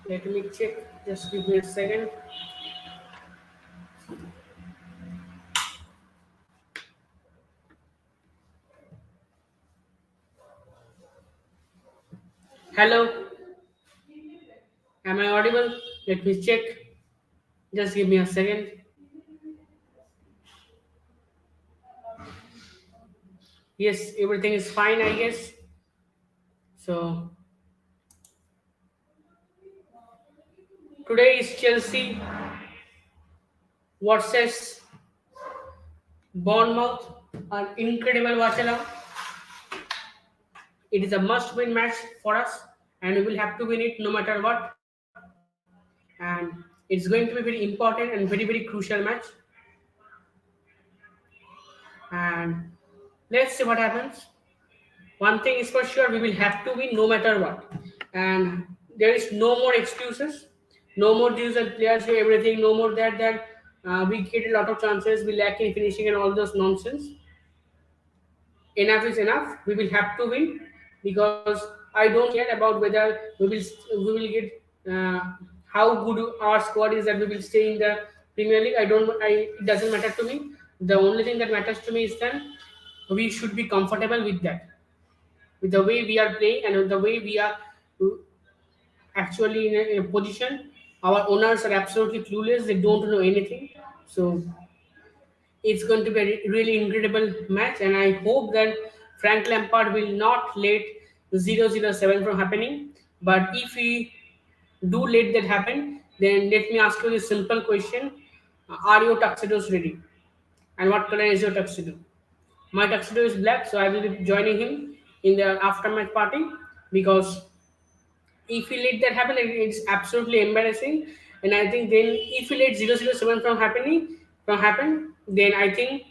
Let me check. Just give me a second. Hello, am I audible? Let me check. Just give me a second. Yes, everything is fine, I guess. So today is Chelsea versus Bournemouth. An incredible Watchalong. It is a must-win match for us, and we will have to win it no matter what. And it's going to be very important and very crucial match. And let's see what happens. One thing is for sure, we will have to win no matter what. And there is no more excuses, no more these and players say everything, no more that we get a lot of chances, we lack in finishing and all those nonsense. Enough is enough. We will have to win because I don't care about whether we will get how good our squad is that we will stay in the Premier League. I don't. I It doesn't matter to me. The only thing that matters to me is that we should be comfortable with that, with the way we are playing and with the way we are actually in a position. Our owners are absolutely clueless. They don't know anything. So it's going to be a really incredible match, and I hope that Frank Lampard will not let 007 from happening. But if we do let that happen, then let me ask you this simple question: Are your tuxedos ready? And what color is your tuxedo? My tuxedo is black, so I will be joining him in the aftermath party because if we let that happen, it's absolutely embarrassing. And I think then if we let 007 from happen, then I think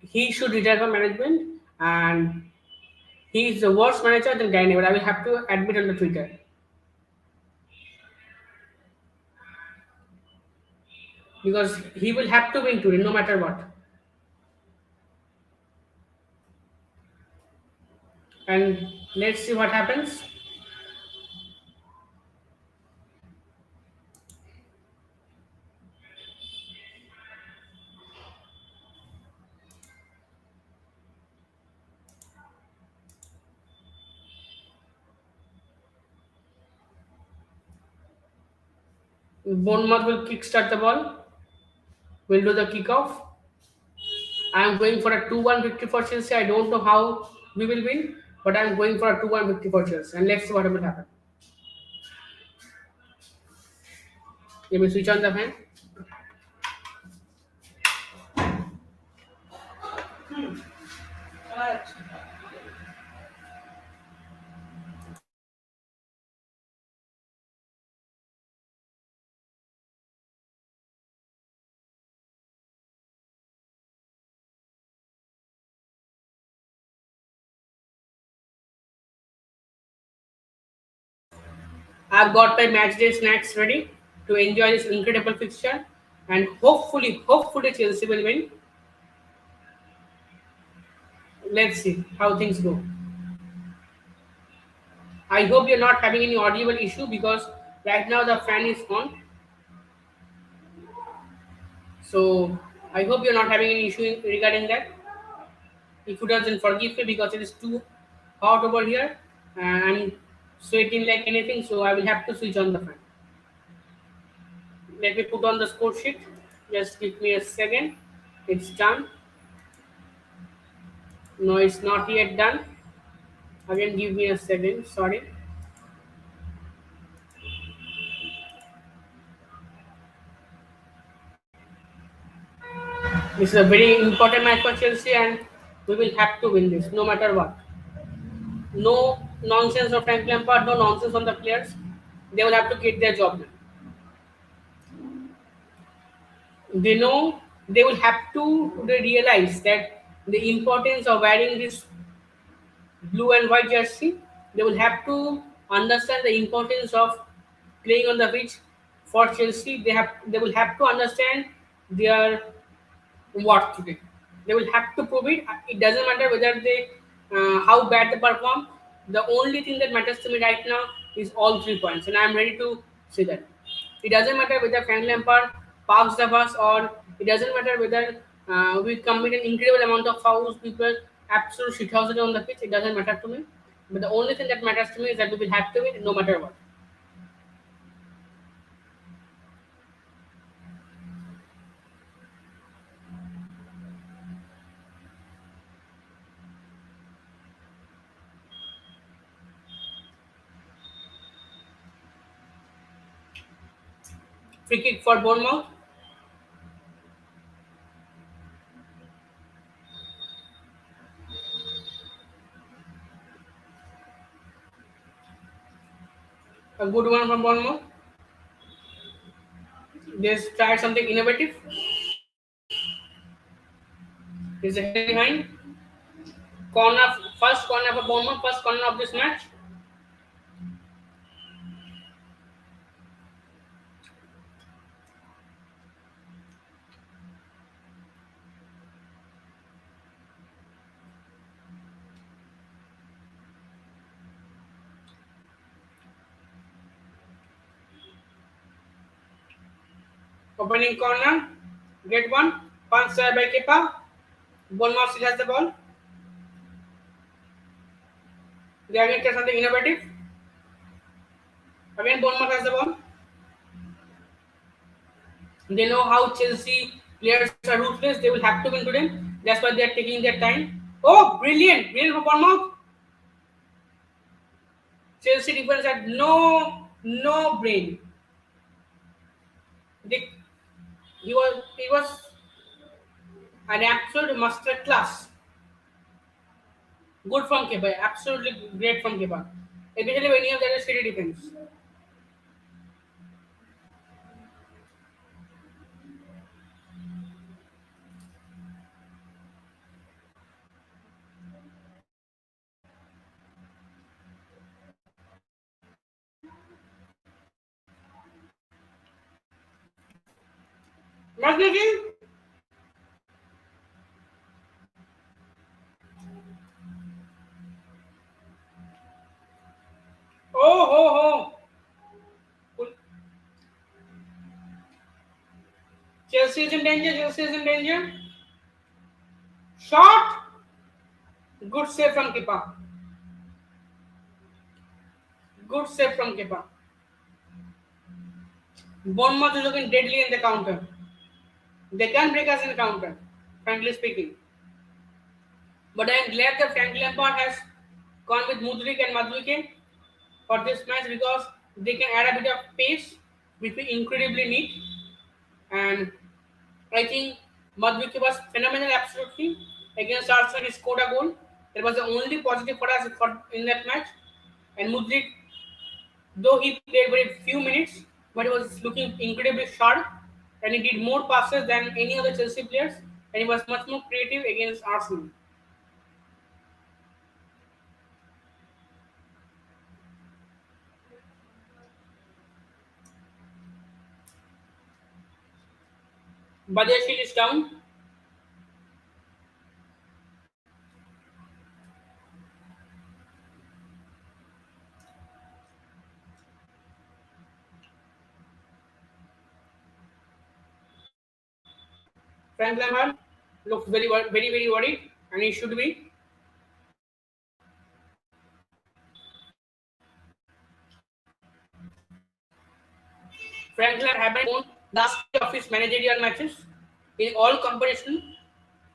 he should retire from management, and he is the worst manager than Gary Neville. I will have to admit on the Twitter because he will have to win today no matter what. And let's see what happens. Bournemouth will kickstart the ball. Will do the kickoff. I am going for a 2-1 victory for Chelsea. I don't know how we will win, but I am going for a 2-1 victory for Chelsea. And let's see what will happen. Let me switch on the fan. I've got my match day snacks ready to enjoy this incredible fixture, and hopefully Chelsea will win. Let's see how things go. I hope you're not having any audible issue because right now the fan is on. So I hope you're not having any issue regarding that. If you doesn't forgive me because it is too hot over here and I'm sweating like anything, so I will have to switch on the fan. Let me put on the score sheet. Just give me a second. It's done. No, it's not yet done. Again, give me a second. Sorry. This is a very important match for Chelsea, and we will have to win this no matter what. No nonsense of Frank Lampard, no nonsense on the players. They will have to get their job done. They know they will have to realize that the importance of wearing this blue and white jersey. They will have to understand the importance of playing on the pitch for Chelsea. They will have to understand their worth today. They will have to prove it. It doesn't matter whether they how bad they perform. The only thing that matters to me right now is all 3 points, and I'm ready to See that. It doesn't matter whether Frank Lampard parks the bus, or it doesn't matter whether we commit an incredible amount of fouls, people absolute shithousery on the pitch. It doesn't matter to me. But the only thing that matters to me is that we will have to win no matter what. Free kick for Bournemouth. A good one from Bournemouth. They tried something innovative. There's a header behind. Corner, first corner for Bournemouth, first corner of this match. Opening corner. Get one. Punch by Kepa. Bournemouth still has the ball. They again try something innovative. Again, Bournemouth has the ball. They know how Chelsea players are ruthless. They will have to win today. That's why they are taking their time. Oh, brilliant! Brilliant for Bournemouth. Chelsea defense had no brain. They, he was an absolute master class. Good from Kepa. Absolutely great from Kepa. Especially when you have that steady defense. Matchmaking. Oh ho ho. Chelsea is in danger. Chelsea is in danger. Shot. Good save from Kepa. Good save from Kepa. Bournemouth is looking deadly in the counter. They can break us in counter, frankly speaking. But I am glad that Frank Lampard has gone with Mudrik and Madueke for this match, because they can add a bit of pace, which we incredibly need. And I think Madueke was phenomenal, absolutely. Against Arsenal, he scored a goal. That was the only positive for us in that match. And Mudrik, though he played very few minutes, but he was looking incredibly sharp, and he did more passes than any other Chelsea players, and he was much more creative against Arsenal. Badiashile is down. Frank Lampard looks very worried, and he should be. Frank Lampard haven't won last three of his managerial matches in all competition.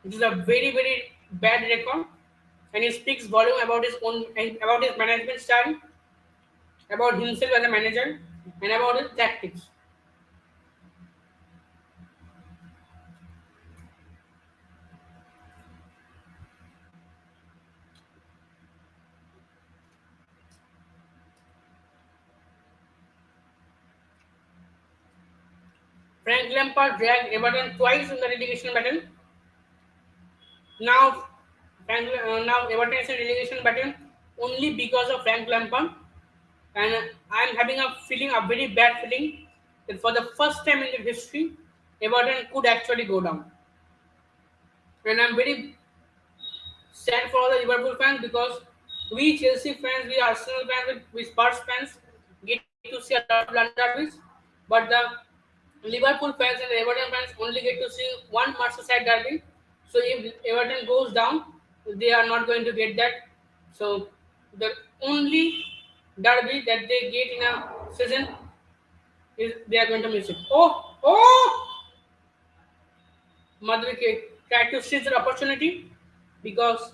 This is a very bad record, and he speaks volume about his own, about his management style, about himself as a manager, and about his tactics. Frank Lampard dragged Everton twice in the relegation battle. Now, now Everton is in relegation battle only because of Frank Lampard, and I'm having a feeling, a very bad feeling, that for the first time in their history, Everton could actually go down. And I'm very sad for all the Liverpool fans, because we Chelsea fans, we Arsenal fans, we Spurs fans get to see a lot of London derbies, but the Liverpool fans and the Everton fans only get to see one Merseyside derby. So if Everton goes down, they are not going to get that. So the only derby that they get in a season is they are going to miss it. Madrid tried to seize the opportunity because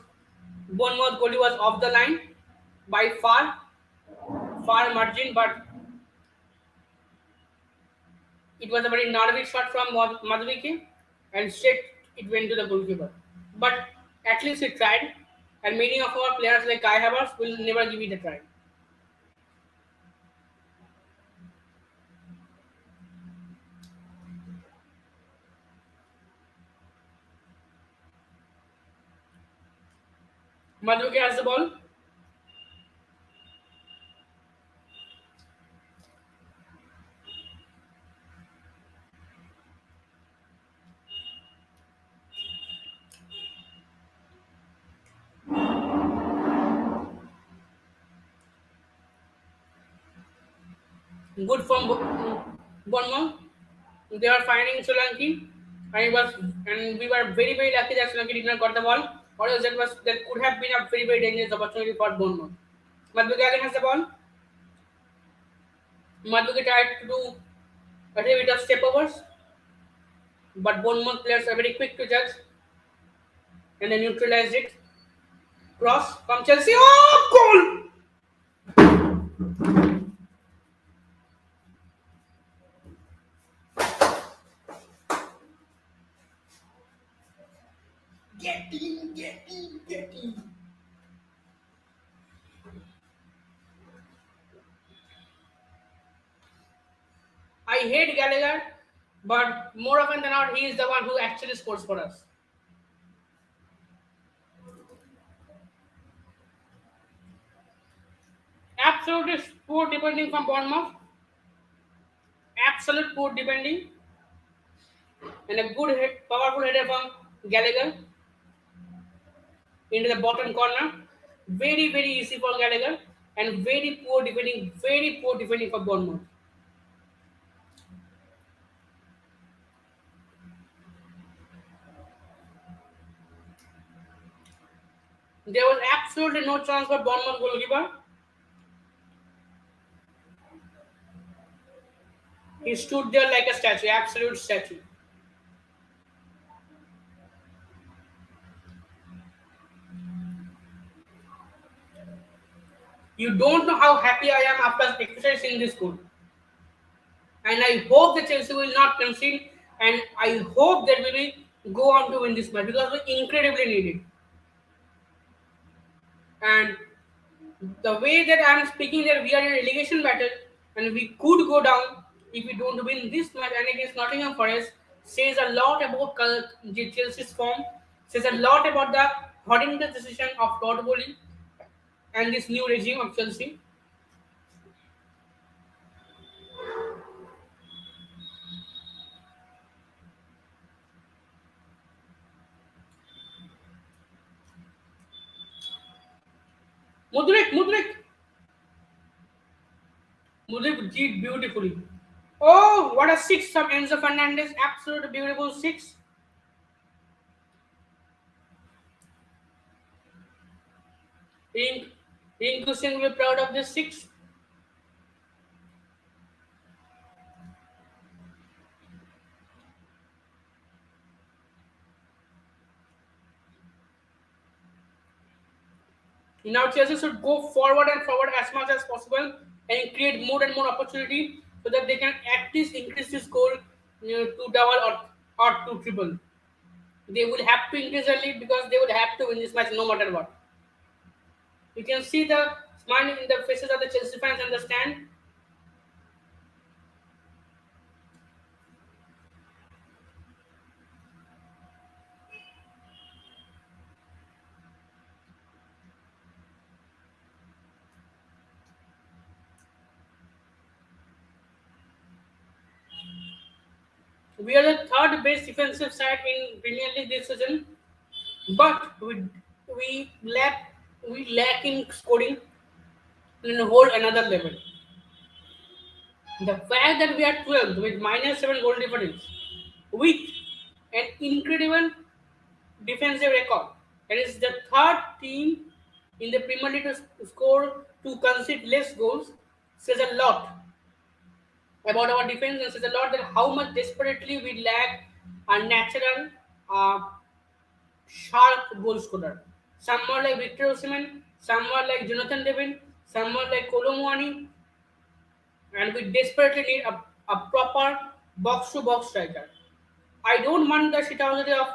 Bournemouth goalie was off the line by far margin, but it was a very nervy shot from Madvike and straight it went to the goalkeeper. But at least he tried, and many of our players like Kai Havertz will never give it a try. Madvike has the ball. Good from Bournemouth. They are finding Solanki, and we were very lucky that Solanki did not got the ball. Or else that could have been a very dangerous opportunity for Bournemouth. Madvike again has the ball. Madvike tried to do a little bit of step overs, but Bournemouth players are very quick to judge and they neutralized it. Cross from Chelsea. Oh, goal! Get in, get in, get in. I hate Gallagher, but more often than not, he is the one who actually scores for us. Absolutely poor defending from Bournemouth. Absolute poor defending. And a good hit, powerful header from Gallagher into the bottom corner. Very easy for Gallagher. And very poor defending for Bournemouth. There was absolutely no chance for Bournemouth goalkeeper. He stood there like a statue, absolute statue. You don't know how happy I am after exercising this goal. And I hope the Chelsea will not concede. And I hope that we will go on to win this match because we incredibly need it. And the way that I am speaking that we are in a relegation battle and we could go down if we don't win this match and against Nottingham Forest says a lot about Chelsea's form, says a lot about the horrendous decision of Todd Bowley and this new regime of Chelsea. Mudrik did beautifully. Oh, what a six from Enzo Fernandez. Absolute beautiful six. Rink, Rinku Singh will be proud of this six. Now Chelsea should go forward and forward as much as possible and create more and more opportunity so that they can at least increase this goal to double or to triple. They will have to increase the lead because they will have to win this match no matter what. You can see the smile in the faces of the Chelsea fans and the stand. We are the third best defensive side in Premier League this season, but we lack in scoring and hold another level. The fact that we are 12th with minus 7 goal difference, with an incredible defensive record, and is the third team in the Premier League to score to concede less goals, says a lot about our defense and says a lot that how much desperately we lack a natural uh, sharp goal scorer. Someone like Victor Osimhen, someone like Jonathan David, someone like Kolomwani, and we desperately need a proper box to box striker. I don't want the shitality of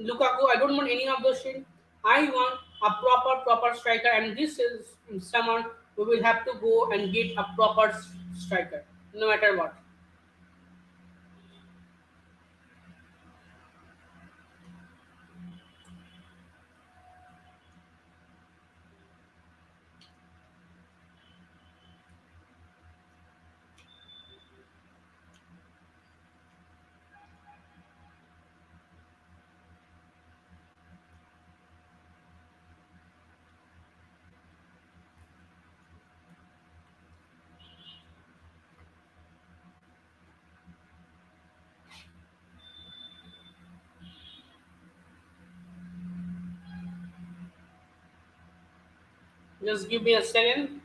Lukaku. I don't want any of those shit. I want a proper striker, and this is someone who will have to go and get a proper striker, no matter what. Just give me a second.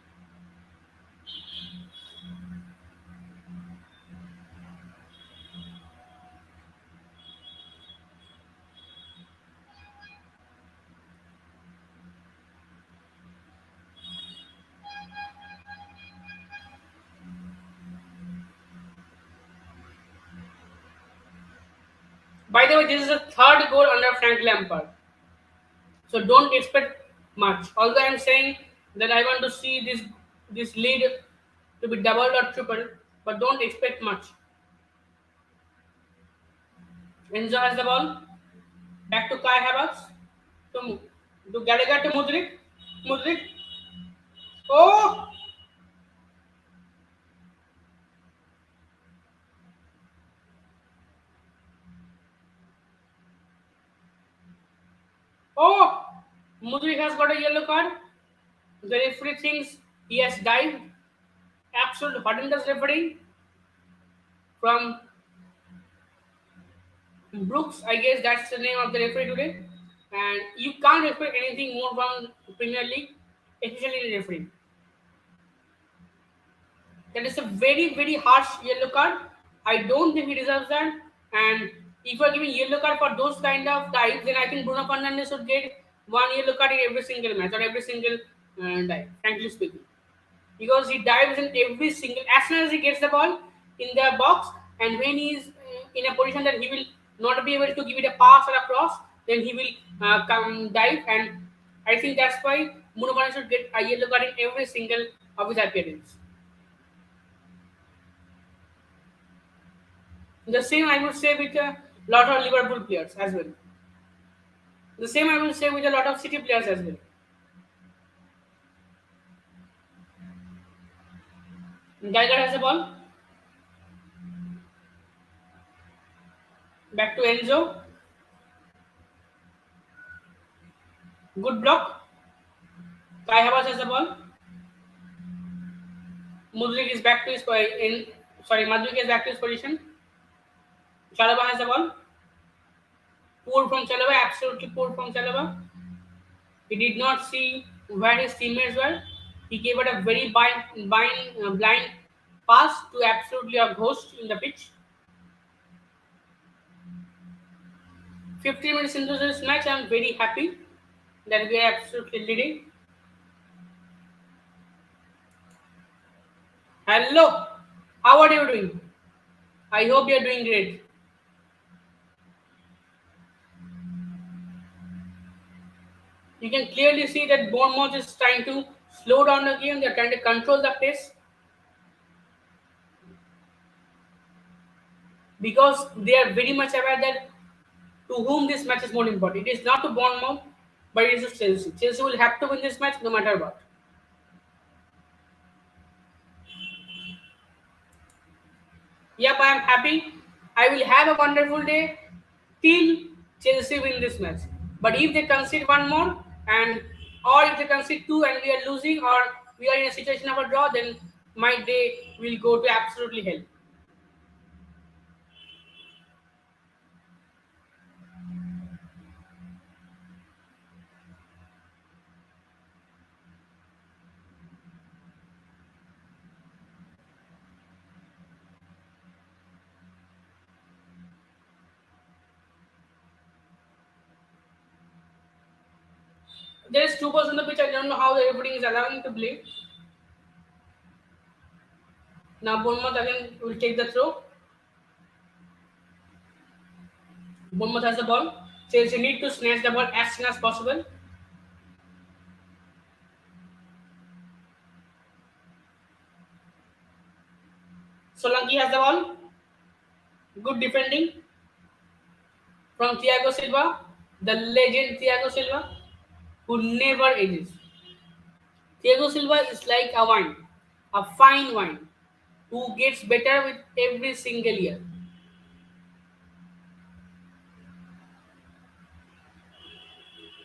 By the way, this is the third goal under Frank Lampard, so don't expect much. Although I'm saying that I want to see this lead to be double or triple, but don't expect much. Enzo has the ball. Back to Kai Havertz. To Gallagher to Mudrik. Mudrik. Oh! Oh! Mudrik has got a yellow card. The referee thinks he has dived. Absolute horrendous refereeing from Brooks. I guess that's the name of the referee today. And you can't expect anything more from Premier League, especially in refereeing. That is a very harsh yellow card. I don't think he deserves that. And if you are giving yellow card for those kind of dives, then I think Bruno Fernandes should get one yellow card in every single match or every single dive. Frankly speaking, because he dives in every single as soon as he gets the ball in the box, and when he is in a position that he will not be able to give it a pass or a cross, then he will come dive. And I think that's why Bruno Fernandes should get a yellow card in every single of his appearance. The same I would say with a lot of Liverpool players as well. The same I will say with a lot of City players as well. Geiger has the ball. Back to Enzo. Good block. Kai Havertz has the ball. Mudrik is back to his in. Sorry, Mudrik is back to his position. Chalaba has the ball. Poor from Chalaba. Absolutely poor from Chalaba. He did not see where his teammates were. He gave it a very blind pass to absolutely a ghost in the pitch. 15 minutes into this match, I'm very happy that we are absolutely leading. Hello, how are you doing? I hope you're doing great. You can clearly see that Bournemouth is trying to slow down the game. They're trying to control the pace because they are very much aware that to whom this match is more important. It is not to Bournemouth, but it is to Chelsea. Chelsea will have to win this match no matter what. Yep, I am happy. I will have a wonderful day till Chelsea win this match. But if they concede one more, and or if they concede two and we are losing, or we are in a situation of a draw, then my day will go to absolutely hell. There is two balls on the pitch. I don't know how everybody is allowing to play. Now Bournemouth again will take the throw. Bournemouth has the ball. Chelsea need to snatch the ball as soon as possible. Solanke has the ball. Good defending from Thiago Silva, the legend Thiago Silva, who never ages. Thiago Silva is like a wine, a fine wine, who gets better with every single year.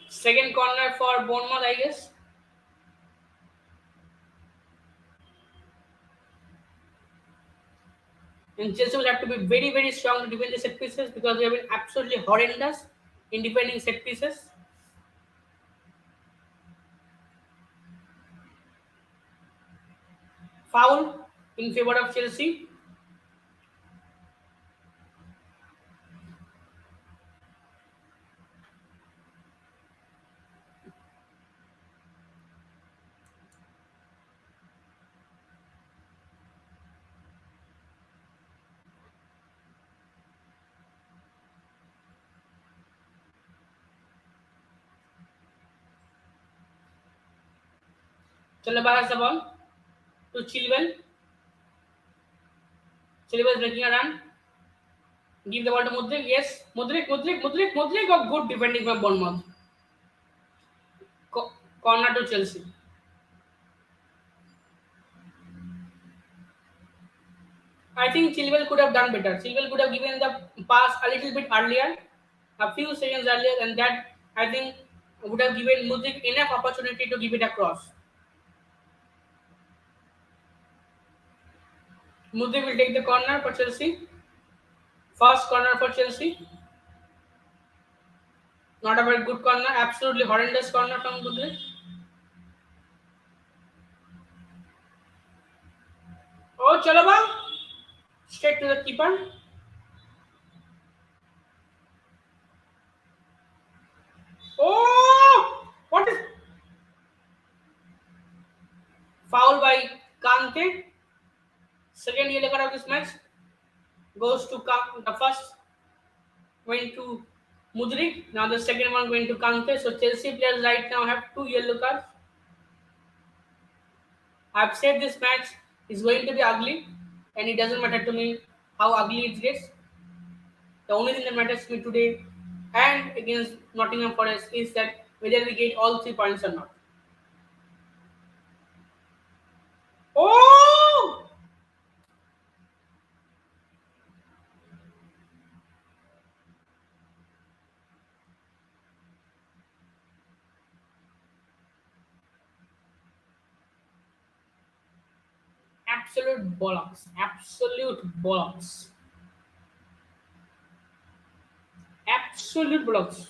Second corner for Bournemouth, I guess. And Chelsea will have to be very, very strong to defend the set pieces because they have been absolutely horrendous in defending set pieces. Foul in favor of Chelsea. Chalaba has the ball to Chilwell. Chilwell is making a run. Give the ball to Mudrik. Yes, Mudrik got good defending from Bournemouth. Corner to Chelsea. I think Chilwell could have done better. Chilwell could have given the pass a little bit earlier, a few seconds earlier, and that I think would have given Mudrik enough opportunity to give it across. Mudrik will take the corner for Chelsea. First corner for Chelsea. Not a very good corner. Absolutely horrendous corner from Mudrik. Oh, Chalaba! Straight to the keeper. Oh! What is foul by Kante? Second yellow card of this match goes to the first went to Mudrik. Now the second one going to Kante. So Chelsea players right now have two yellow cards. I've said this match is going to be ugly, and it doesn't matter to me how ugly it gets. The only thing that matters to me today and against Nottingham Forest is that whether we get all 3 points or not. Oh! Absolute bollocks. Absolute bollocks. Absolute bollocks.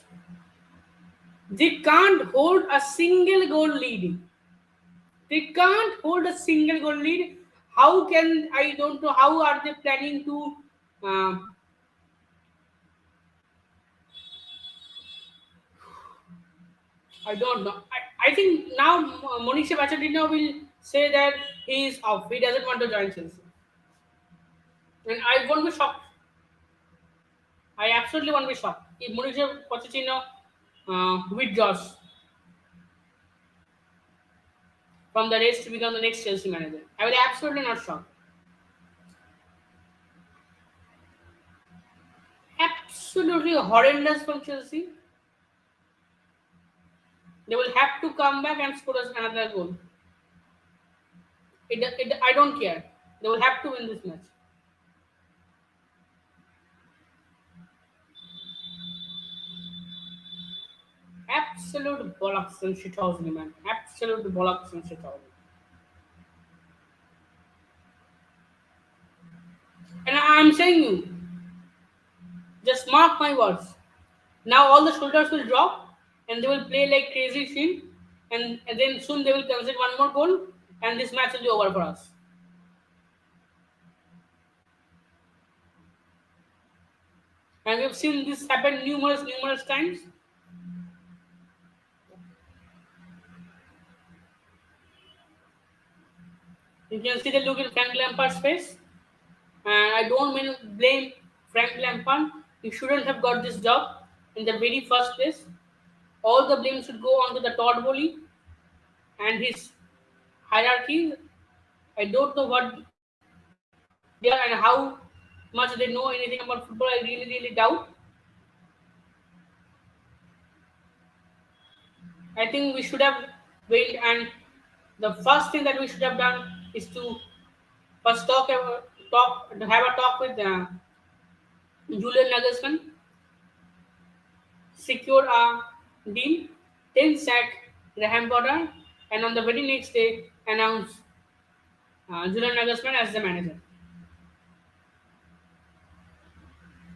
They can't hold a single goal lead. They can't hold a single goal lead. How can I don't know how are they planning to? Uh, I don't know. I think now Monisha Pochettino will say that he is off. He doesn't want to join Chelsea, and I won't be shocked. I absolutely won't be shocked if Monisha Pochettino withdraws from the race to become the next Chelsea manager. I will absolutely not shocked. Absolutely horrendous from Chelsea. They will have to come back and score us another goal. I don't care. They will have to win this match. Absolute bollocks and shithousery, man. Absolute bollocks and shithousery. And I'm saying you, just mark my words. Now all the shoulders will drop and they will play like crazy shit, and then soon they will concede one more goal and this match will be over for us. And we've seen this happen numerous times. You can see the look in Frank Lampard's face. And I don't mean blame Frank Lampard. He shouldn't have got this job in the very first place. All the blame should go onto the Todd Bowley and his hierarchy. I don't know what they are and how much they know anything about football. I really doubt. I think we should have waited, and the first thing that we should have done is to first have a talk with Julian Nagelsmann, secure a deal, then sack Graham Potter, and on the very next day announce Julian Nagelsmann as the manager.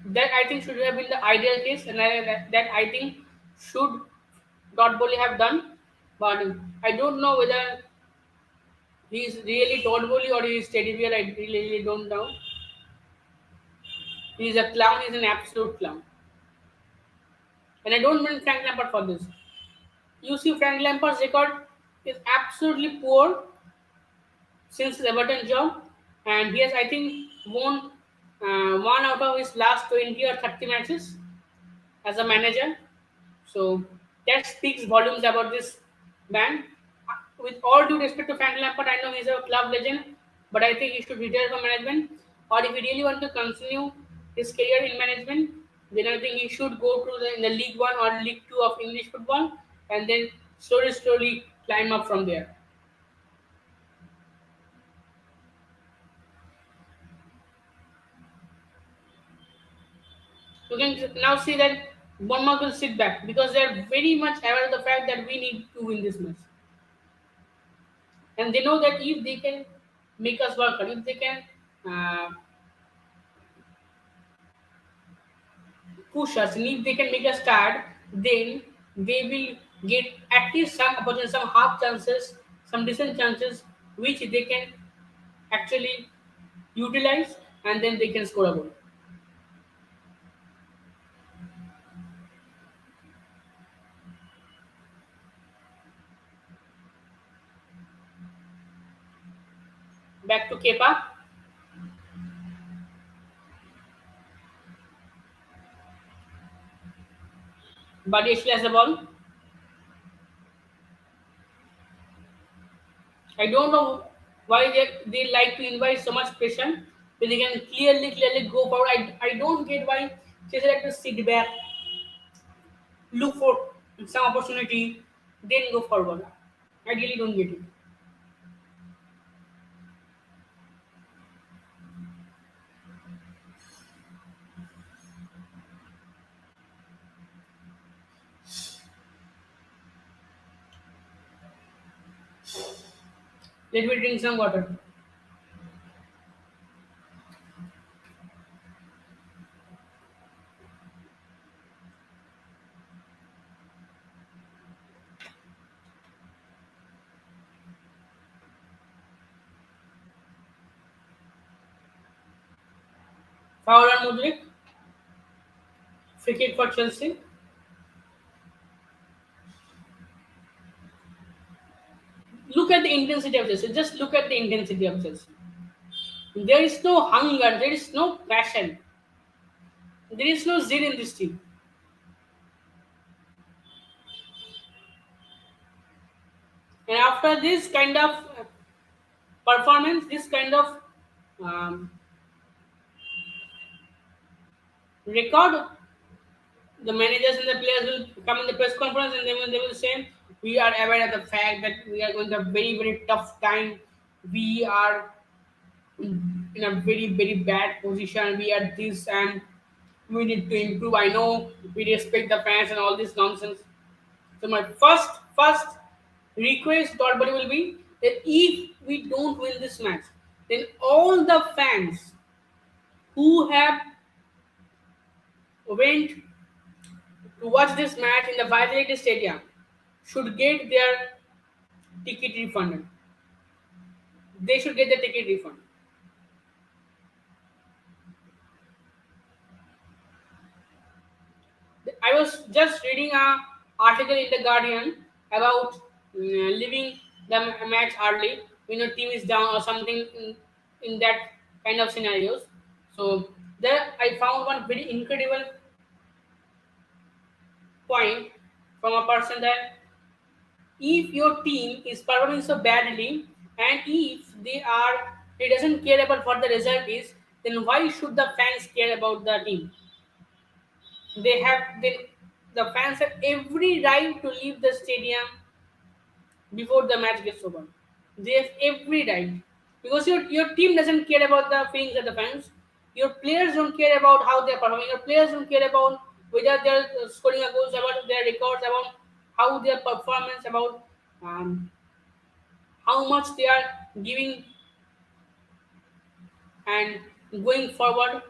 That I think should have been the ideal case, and that I think should Todd Bowley have done. But I don't know whether he's really Todd Bowley or he's Teddy Bear. I really don't know. He's a clown. He's an absolute clown. And I don't blame Frank Lampard for this. You see, Frank Lampard's record is absolutely poor since his Everton job, and he has, I think, won one out of his last 20 or 30 matches as a manager. So that speaks volumes about this man. With all due respect to Frank Lampard, I know he's a club legend, but I think he should retire from management. Or if he really want to continue his career in management, then I think he should go to in the League One or League Two of English football, and then slowly climb up from there. You can now see that Bournemouth will sit back because they are very much aware of the fact that we need to win this match, and they know that if they can make us work hard, if they can uh, push us, and if they can make us tired, then they will get at least some opportunity, some half chances, some decent chances, which they can actually utilize, and then they can score a goal. Back to Kepa, but actually has the ball. I don't know why they like to invite so much pressure when they can clearly go forward. I don't get why Chelsea like to sit back, look for some opportunity, then go forward. I really don't get it. Let me drink some water. Foul on Mudrik, free kick for Chelsea. Look at the intensity of Chelsea. Just look at the intensity of Chelsea. There is no hunger, there is no passion, there is no zeal in this team. And after this kind of performance, this kind of um, record, the managers and the players will come in the press conference and they will say, we are aware of the fact that we are going to have very tough time. We are in a very bad position. We are this and we need to improve. I know we respect the fans and all this nonsense. So my first request to everybody will be that if we don't win this match, then all the fans who have went to watch this match in the Vitality Stadium should get their ticket refunded. They should get the ticket refund. I was just reading a article in the Guardian about leaving the match early when your team is down or something in that kind of scenarios. So there I found one very incredible point from a person that if your team is performing so badly and if they doesn't care about what the result is, then why should the fans care about the team? They have they, the fans have every right to leave the stadium before the match gets over. They have every right because your team doesn't care about the feelings of the fans. Your players don't care about how they're performing. Your players don't care about whether they're scoring a goals, about their records, about how their performance, about um, how much they are giving and going forward.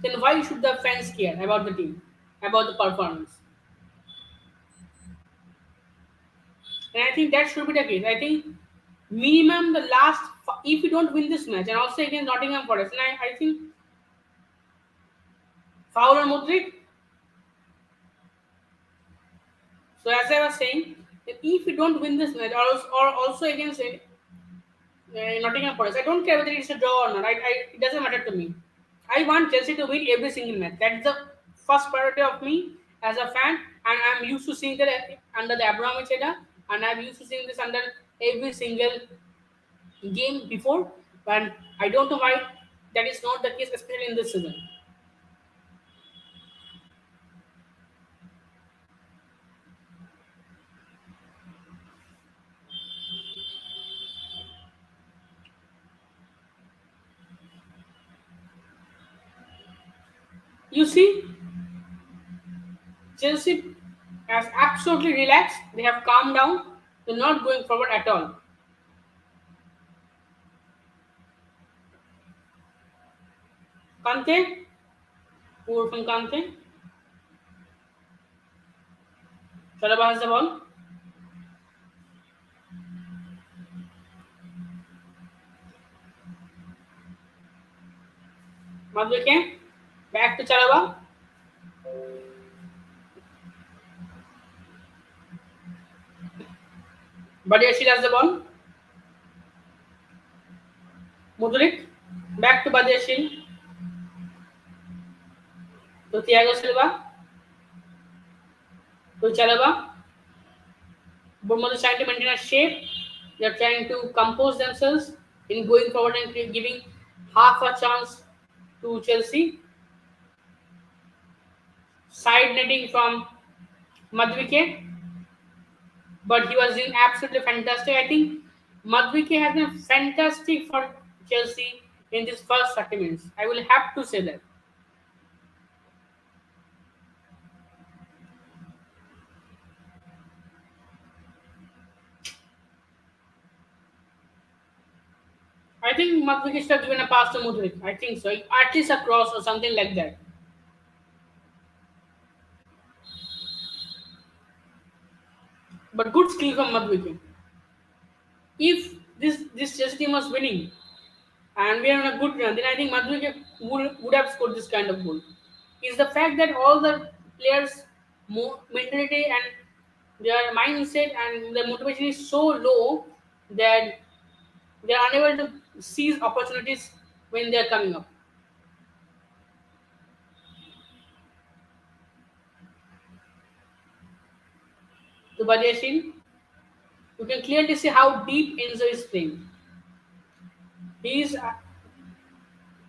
Then why should the fans care about the team, about the performance? And I think that should be the case. I think minimum the last if we don't win this match and also against Nottingham Forest, and I think foul on Mudrik. So as I was saying, that if we don't win this match or also against Nottingham Forest, I don't care whether it's a draw or not. It doesn't matter to me. I want Chelsea to win every single match. That's the first priority of me as a fan, and I'm used to seeing that under the Abramovich era, and I'm used to seeing this under every single game before, but I don't know why that is not the case, especially in this season. You see, Chelsea has absolutely relaxed. They have calmed down. They're not going forward at all. Kante, poor from Kante. Chalaba has the ball. Madhuke, back to Chalaba. Badiashil has the ball. Mudrik, back to Badiashil. To Thiago Silva. To Chalaba. Bournemouth is trying to maintain a shape. They are trying to compose themselves in going forward and giving half a chance to Chelsea. Side netting from Madwike, but he was doing absolutely fantastic. I think Madwike has been fantastic for Chelsea in this first 30 minutes. I will have to say that. I think Madwike should have given a pass to Mudrik. I think so. At least a cross or something like that. But good skill from Madwike. If this Chelsea team was winning and we are on a good run, then I think Madwike would have scored this kind of goal. Is the fact that all the players' mentality and their mindset and their motivation is so low that they are unable to seize opportunities when they are coming up. To Badiashil, you can clearly see how deep Enzo is playing. He is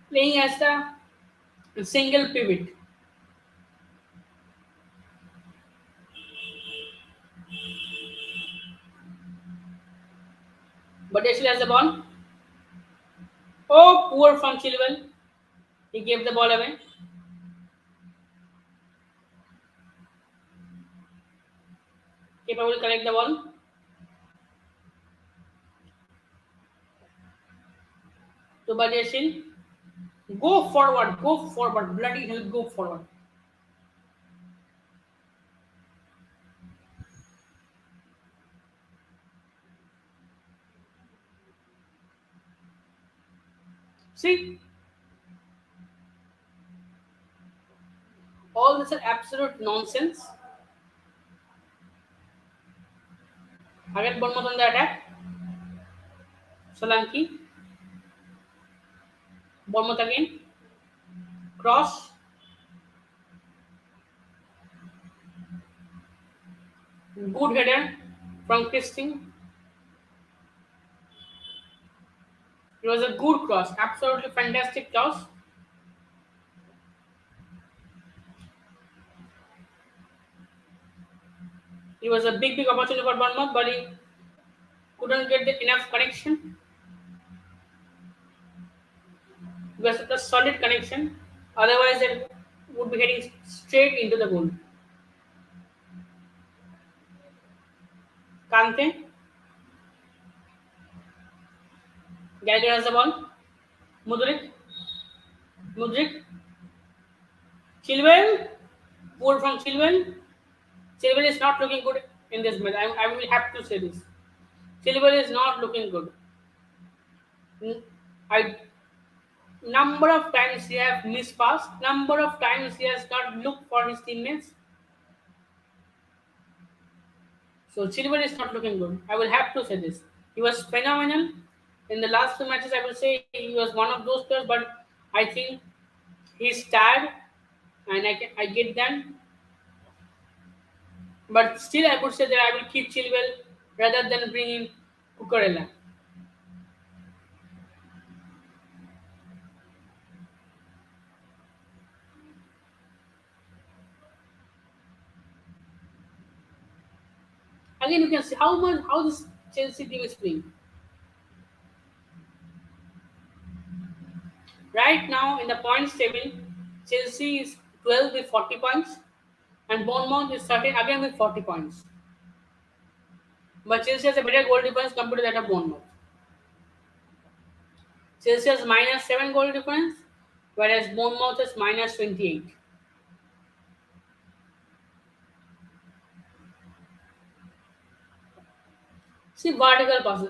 playing as the single pivot. Badiashil has the ball. Oh, poor from Chilwell. He gave the ball away. Kepa will collect the ball. To Badiashil. go forward, bloody hell, go forward. See, all this is absolute nonsense. Again, Bournemouth on the attack. Solanke, Bournemouth again. Cross, good header from Christine. It was a good cross, absolutely fantastic cross. It was a big opportunity for Bournemouth, but he couldn't get enough connection. It was a solid connection. Otherwise, it would be heading straight into the goal. Kante, Gallagher has the ball. Mudrik, Mudrik, Chilwell, poor from Chilwell. Chilwell is not looking good in this match. I will have to say this. Chilwell is not looking good. I number of times he has missed pass. Number of times he has not looked for his teammates. So Chilwell is not looking good. I will have to say this. He was phenomenal in the last two matches. I will say he was one of those players, but I think he's tired, and I get that. But still, I would say that I will keep Chilwell rather than bring in Cucurella. Again, you can see how this Chelsea team is playing. Right now in the points table, Chelsea is 12 with 40 points, and Bournemouth is 13 again with 40 points. But Chelsea has a better goal difference compared to that of Bournemouth. Chelsea has minus 7 goal difference, whereas Bournemouth is minus 28. See vertical passes.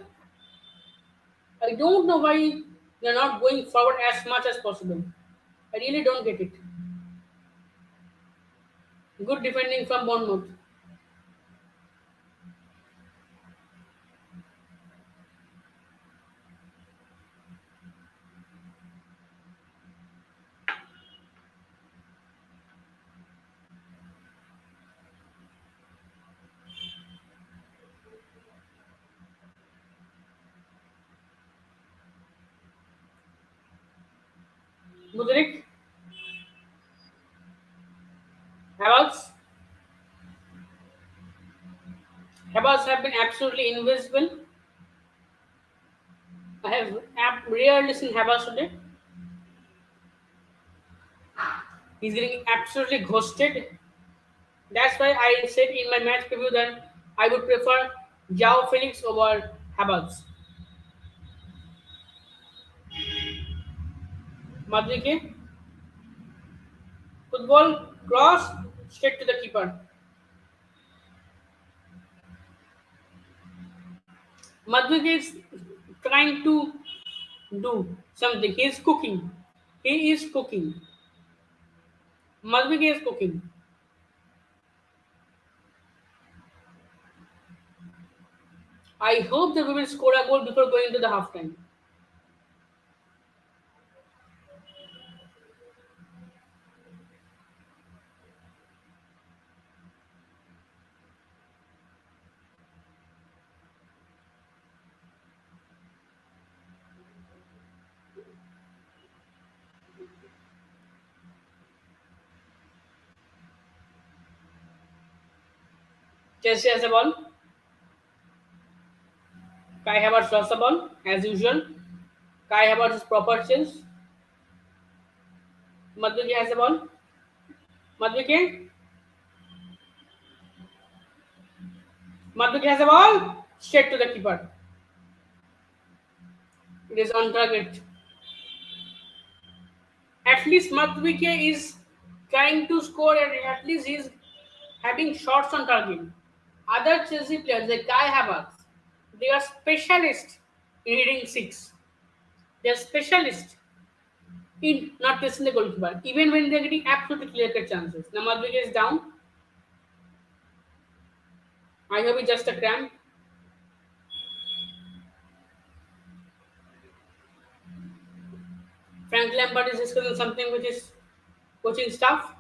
I don't know why they're not going forward as much as possible. I really don't get it. Good defending from Bournemouth. Mudrik, Havertz. Havertz have been absolutely invisible. I have rarely seen Havertz today. He's getting absolutely ghosted. That's why I said in my match preview that I would prefer Jao Felix over Havertz. Madrike, football cross straight to the keeper. Madrike is trying to do something. He is cooking. He is cooking. Madrike is cooking. I hope that we will score a goal before going to the halftime. Chelsea has the ball. Kai Havertz lost the ball as usual. Kai Havertz is proper chase. Madhvike has the ball. Madhvike. Madhvike has the ball. Straight to the keeper. It is on target. at least Madueke is trying to score, and at least he's having shots on target. Other Chelsea players like Kai Havertz, they are specialists in hitting six. They are specialists in not testing the goalkeeper, even when they're getting absolutely clear-cut chances. Now Madueke is down. I hope it's just a cramp. Frank Lampard is discussing something with his coaching staff.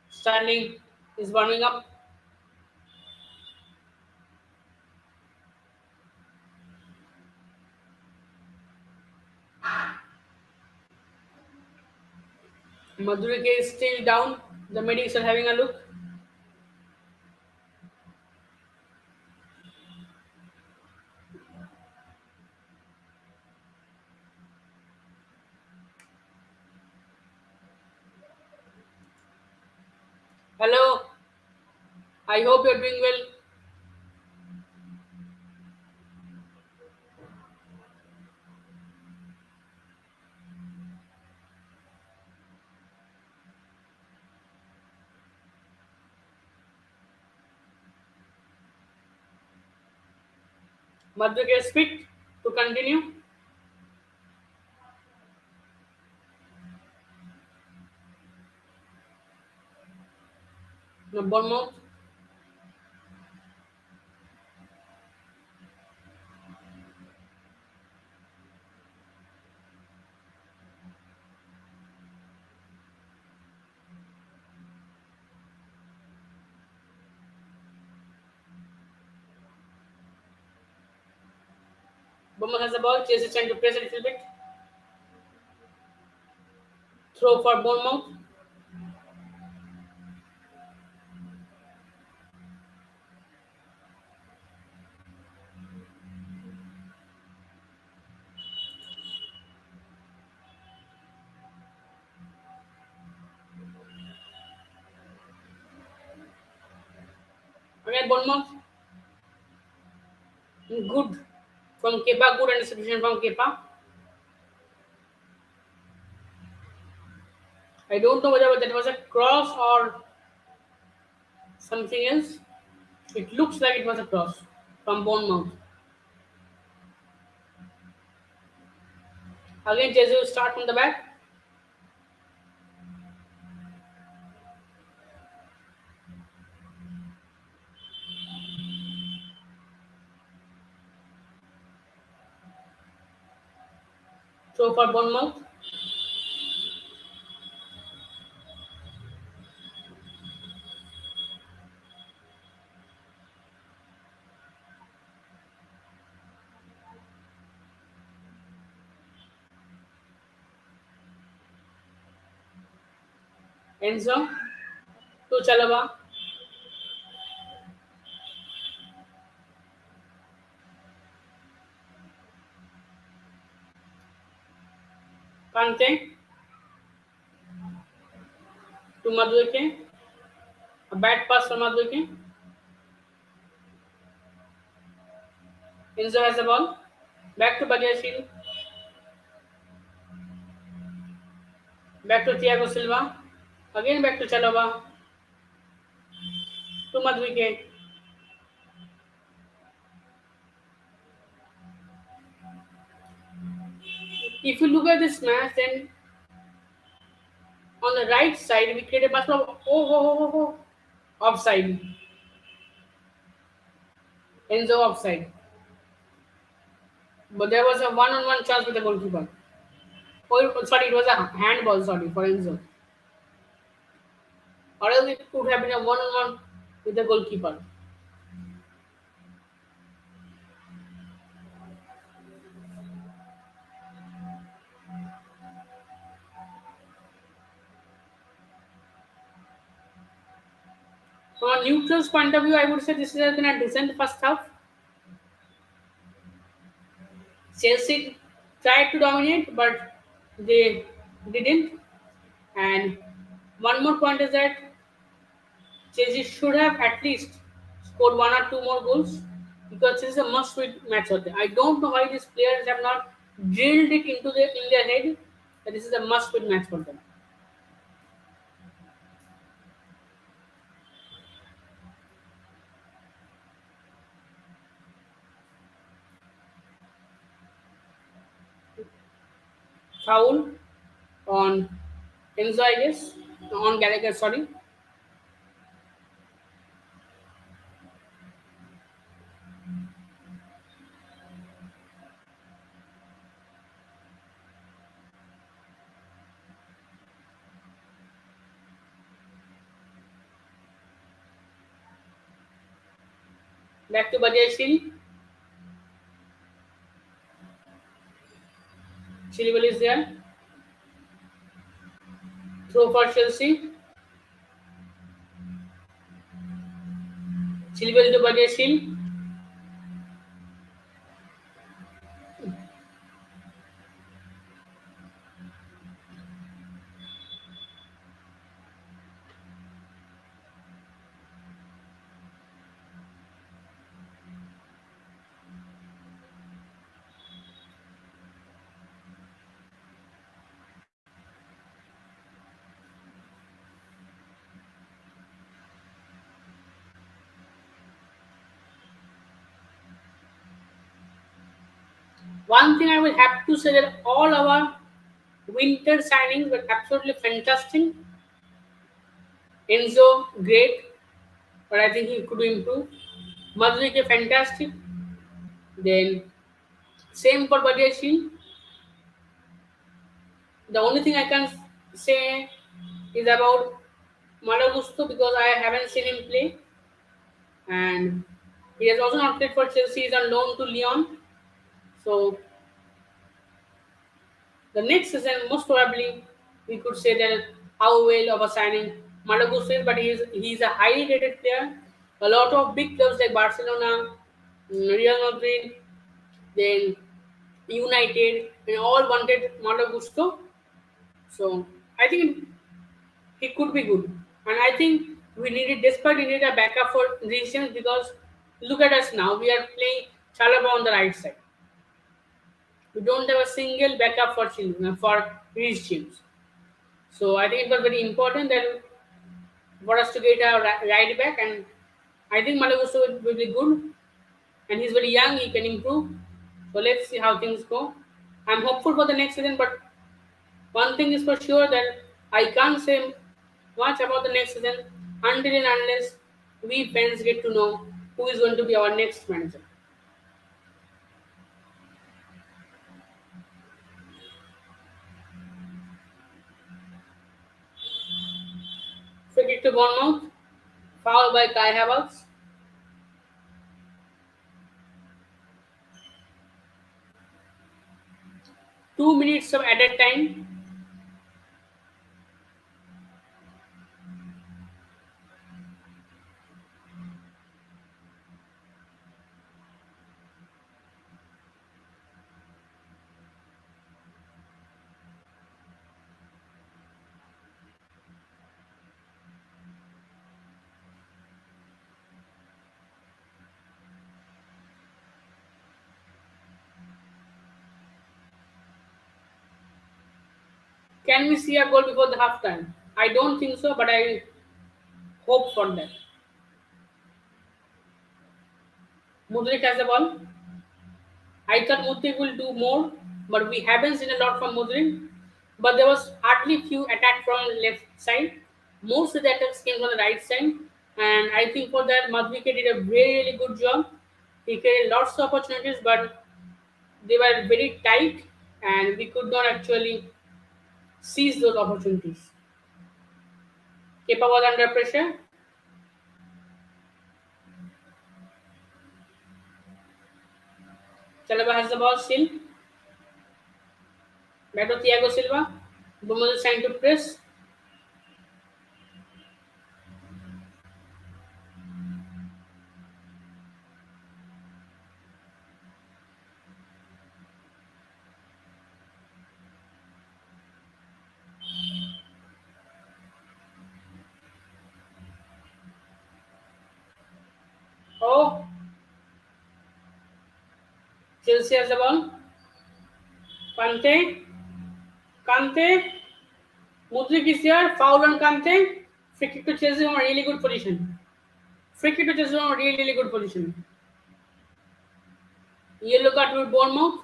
Sterling is warming up. Madueke is still down. The medics are having a look. Hello, I hope you're doing well. Madueke is fit to continue. Now Bournemouth. Bournemouth has the ball. Chase is trying to press a little bit. Throw for Bournemouth. Again Bournemouth. Good from Kepa. Good interception from Kepa. I don't know whether that was a cross or something else. It looks like it was a cross from Bournemouth. Again, Jesus start from the back. Throw for Bournemouth. Enzo to Chalaba. Kante to Madueke. A bad pass from Madueke. Enzo has the ball. Back to Badiashile. Back to Thiago Silva. Again back to Chalaba. To Madueke. If you look at this match, then on the right side we create a much of offside. Enzo offside. But there was a one-on-one chance with the goalkeeper. Oh, sorry, it was a handball. Sorry for Enzo. Or else it could have been a one-on-one with the goalkeeper. From a neutral's point of view, I would say this has been a decent first half. Chelsea tried to dominate, but they didn't. And one more point is that Chelsea should have at least score one or two more goals because this is a must-win match for them. I don't know why these players have not drilled it into their head that this is a must-win match for them. Foul on Enzo, I guess, on Gallagher. Sorry, back to Bajaj. Chilwell is there. Throw for Chelsea. Chilwell to Bajaj. One thing I will have to say that all our winter signings were absolutely fantastic. Enzo, great, but I think he could improve. Madrid, fantastic. Then same for Badiashil. The only thing I can say is about Malagusto because I haven't seen him play, and he has also not played for Chelsea. He's on loan to Lyon. So the next season, most probably, we could say that how well of a signing Malagusto is, but he's a highly rated player. A lot of big clubs like Barcelona, Real Madrid, then United, and all wanted Malagusto. So I think he could be good. And I think we needed, despite we needed a backup for James because look at us now. We are playing Chalaba on the right side. We don't have a single backup for Reece James. So I think it was very important that for us to get a right back, and I think Malagusto will be good, and he's very young. He can improve. So let's see how things go. I'm hopeful for the next season, but one thing is for sure that I can't say much about the next season until and unless we fans get to know who is going to be our next manager. Free kick to Bournemouth, foul by Kai Havertz. 2 minutes of added time. Can we see a goal before the half time? I don't think so, but I hope for that. Mudrik has the ball. I thought Mudrik will do more, but we haven't seen a lot from Mudrik. But there was hardly few attack from left side. Most of the attacks came from the right side, and I think for that Madvike did a really good job. He created lots of opportunities, but they were very tight, and we could not actually seize those opportunities. Kepa was under pressure. Chalaba has the ball still. Back to Thiago Silva. Bournemouth is trying to press. Oh, Chelsea has the ball. Kante, Kante, Mudrik is here. Foul on Kante. Free kick to Chelsea from a really good position. Free kick to Chelsea from a really, really good position. Yellow card with Bournemouth.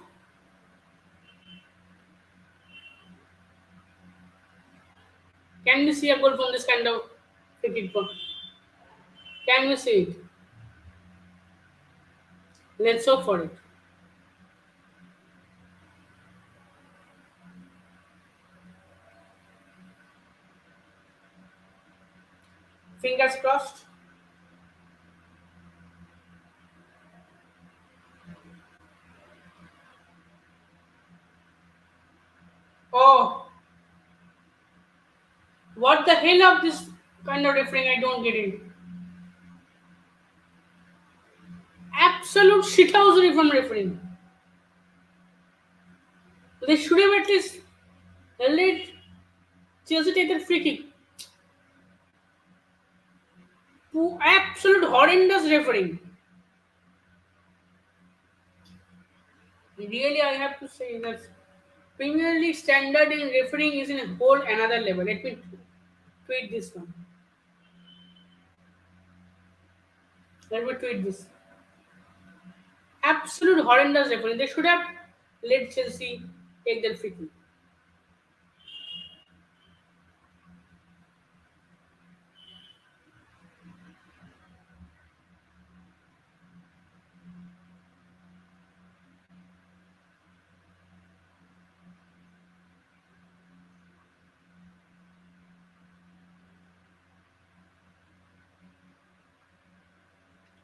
Can we see a goal from this kind of free kick? Can we see it? Let's hope for it. Fingers crossed. Oh, what the hell of this kind of refereeing? I don't get it. Absolute shithousery from refereeing. They should have at least let Chelsea take that free kick. Absolute horrendous refereeing. Really, I have to say that Premier League standard in refereeing is in a whole another level. Let me tweet this one. Let me tweet this. Absolute horrendous refereeing. They should have let Chelsea take their free kick.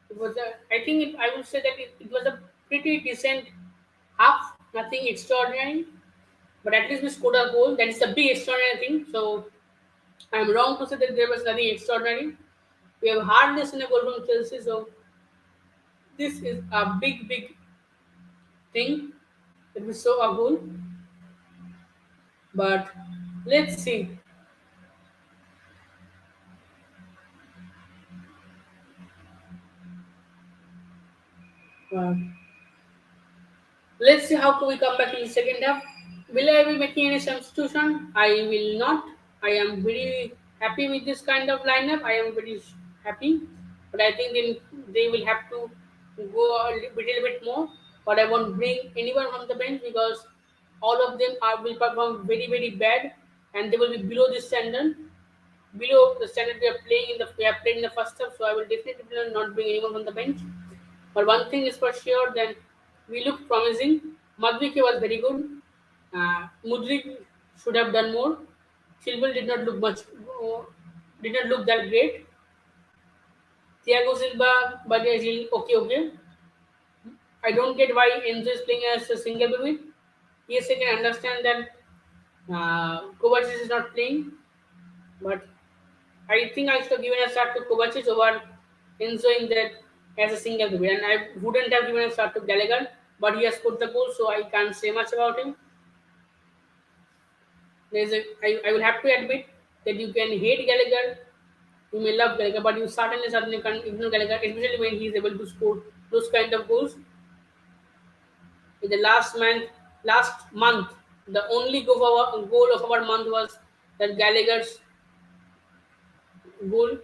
It was a, I think I would say that it was a pretty decent half, nothing extraordinary, but at least we scored a goal. That is the big extraordinary thing. So I'm wrong to say that there was nothing extraordinary. We have hardly seen a goal from Chelsea, so this is a big, big thing that we saw a goal. But let's see. Uh, let's see how can we come back in the second half. Will I be making any substitution? I will not. I am very happy with this kind of lineup. I am very happy, but I think then they will have to go little bit more. But I won't bring anyone from the bench because all of them will perform very very bad, and they will be below this standard, below the standard we are playing in the first half. So I will definitely not bring anyone from the bench. But one thing is for sure, then we look promising. Madvike was very good. Mudrik should have done more. Chilwell did not look much, did not look that great. Thiago Silva, but okay, okay. I don't get why Enzo is playing as a single baby. Yes, I can understand that Kovacic is not playing, but I think I should have given a start to Kovacic over Enzo in that as a single baby, and I wouldn't have given a start to Gallagher, but he has put the goal, so I can't say much about him. I will have to admit that you can hate Gallagher, you may love Gallagher, but you certainly can't ignore Gallagher, especially when he is able to score those kind of goals. In the last month, the only goal of our month was that Gallagher's goal.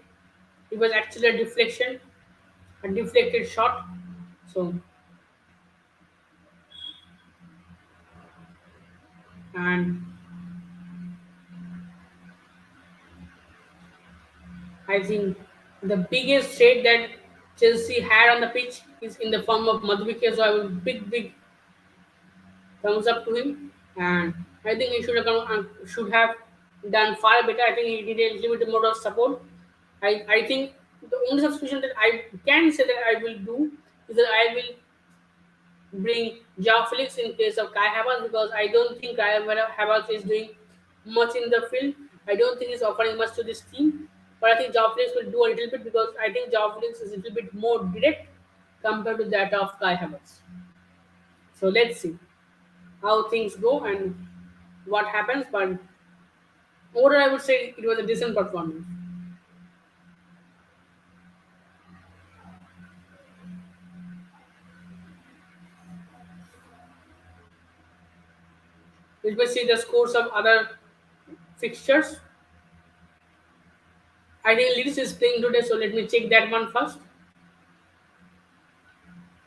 It was actually a deflection, a deflected shot. So, and I think the biggest threat that Chelsea had on the pitch is in the form of Madueke. So I will big thumbs up to him, and I think he should have done far better. I think he did a little bit more of support. I think the only substitution that I can say that I will do is that I will bring Jao Felix in place of Kai Havertz because I don't think Kai Havertz is doing much in the field. I don't think he's offering much to this team. But I think Jao Felix will do a little bit because I think Jao Felix is a little bit more direct compared to that of Kai Havertz. So let's see how things go and what happens. But overall, I would say it was a decent performance. Let me see the scores of other fixtures. I think Leeds is playing today, so let me check that one first.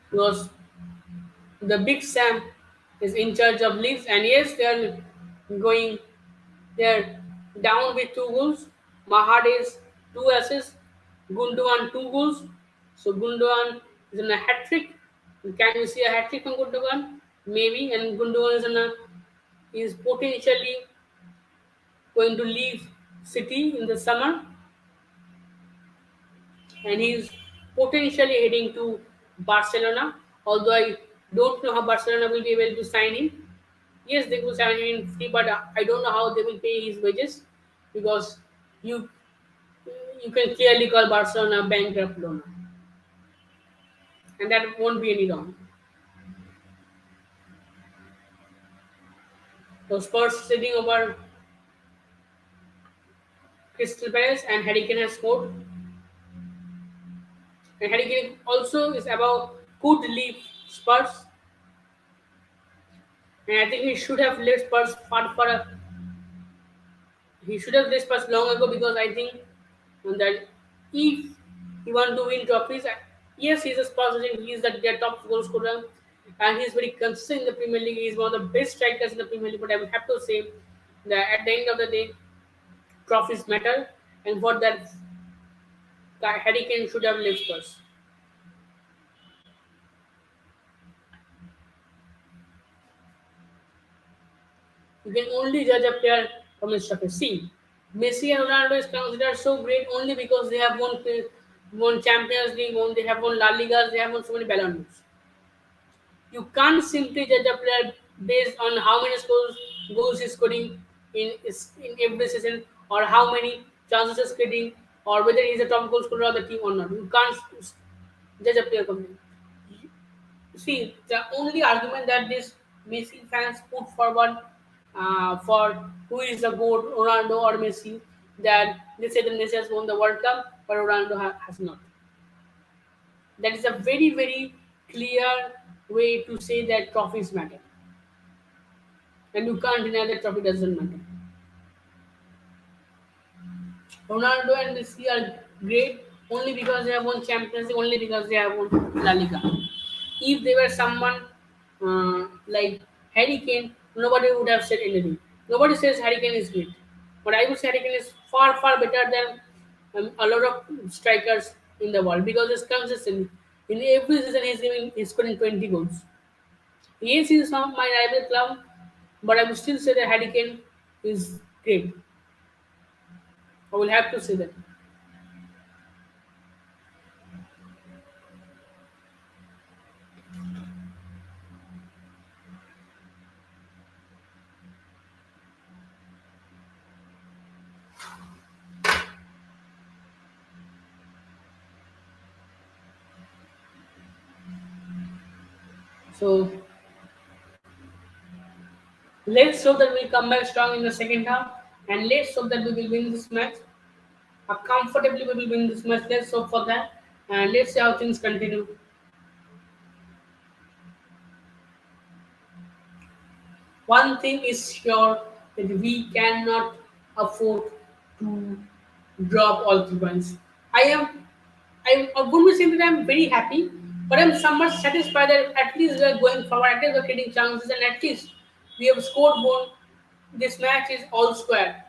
Because the Big Sam is in charge of Leeds, and yes, they are going. They are down with 2 goals. Mahad is 2 assists. Gundogan 2 goals. So Gundogan is in a hat trick. Can you see a hat trick from Gundogan? Maybe. And Gundogan is potentially going to leave City in the summer, and he's potentially heading to Barcelona. Although I don't know how Barcelona will be able to sign him. Yes, they could sign him in free, but I don't know how they will pay his wages because you you can clearly call Barcelona bankrupt loan, and that won't be any wrong. So Spurs sitting over Crystal Palace, and Harry Kane has scored, and Harry Kane also is about could leave Spurs, and I think he should have left Spurs long ago because I think that if he want to win trophies, yes, he's a Spurs legend. He's their top goal scorer, and he's very consistent in the Premier League. He's one of the best strikers in the Premier League. But I would have to say that at the end of the day, trophies matter, and for that, Harry Kane should have left Spurs. You can only judge a player from his trophy. See, Messi and Ronaldo is considered so great only because they have won Champions League, they have won La Liga, they have won so many Ballon d'Ors. You can't simply judge a player based on how many goals he's scoring in every season, or how many chances he's getting, or whether he's a top goal scorer of the team or not. You can't judge a player completely. See, the only argument that this Messi fans put forward for who is the GOAT, Ronaldo or Messi, that they say that Messi has won the World Cup, but Ronaldo has not. That is a very, very clear way to say that trophies matter. And you can't deny that trophy doesn't matter. Ronaldo and Messi are great only because they have won Champions League, only because they have won La Liga. If they were someone like Harry Kane, nobody would have said anything. Nobody says Harry Kane is great. But I would say Harry Kane is far, far better than a lot of strikers in the world because he's consistent. In every season, he's scoring 20 goals. Yes, he's from my rival club, but I would still say that Harry Kane is great. I will have to say that. So let's hope that we'll come back strong in the second half, and let's hope that we will win this match. Comfortably, we will win this match. Let's hope for that, and let's see how things continue. One thing is sure that we cannot afford to drop all 3 points. I am, I would be saying that I'm very happy, but I'm somewhat satisfied that at least we are going forward, at least we're getting chances, and at least we have scored more. This match is all square.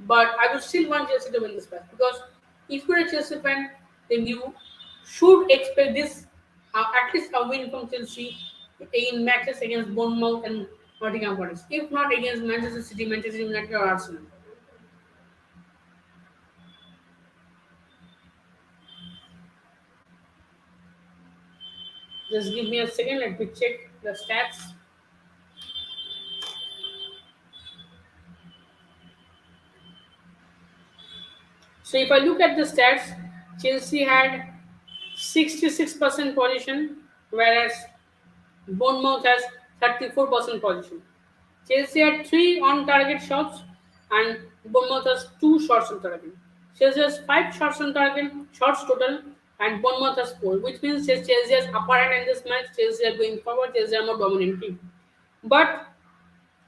But I would still want Chelsea to win this match because if you're a Chelsea fan, then you should expect this at least a win from Chelsea in matches against Bournemouth and Nottingham Forest. If not against Manchester City, Manchester United, or Arsenal. Just give me a second. Let me check the stats. So if I look at the stats, Chelsea had 66% possession, whereas Bournemouth has 34% possession. Chelsea had 3 on-target shots and Bournemouth has 2 shots on target. Chelsea has 5 shots on target, shots total, and Bournemouth has 4, which means Chelsea has upper hand in this match. Chelsea are going forward. Chelsea are more dominant team. But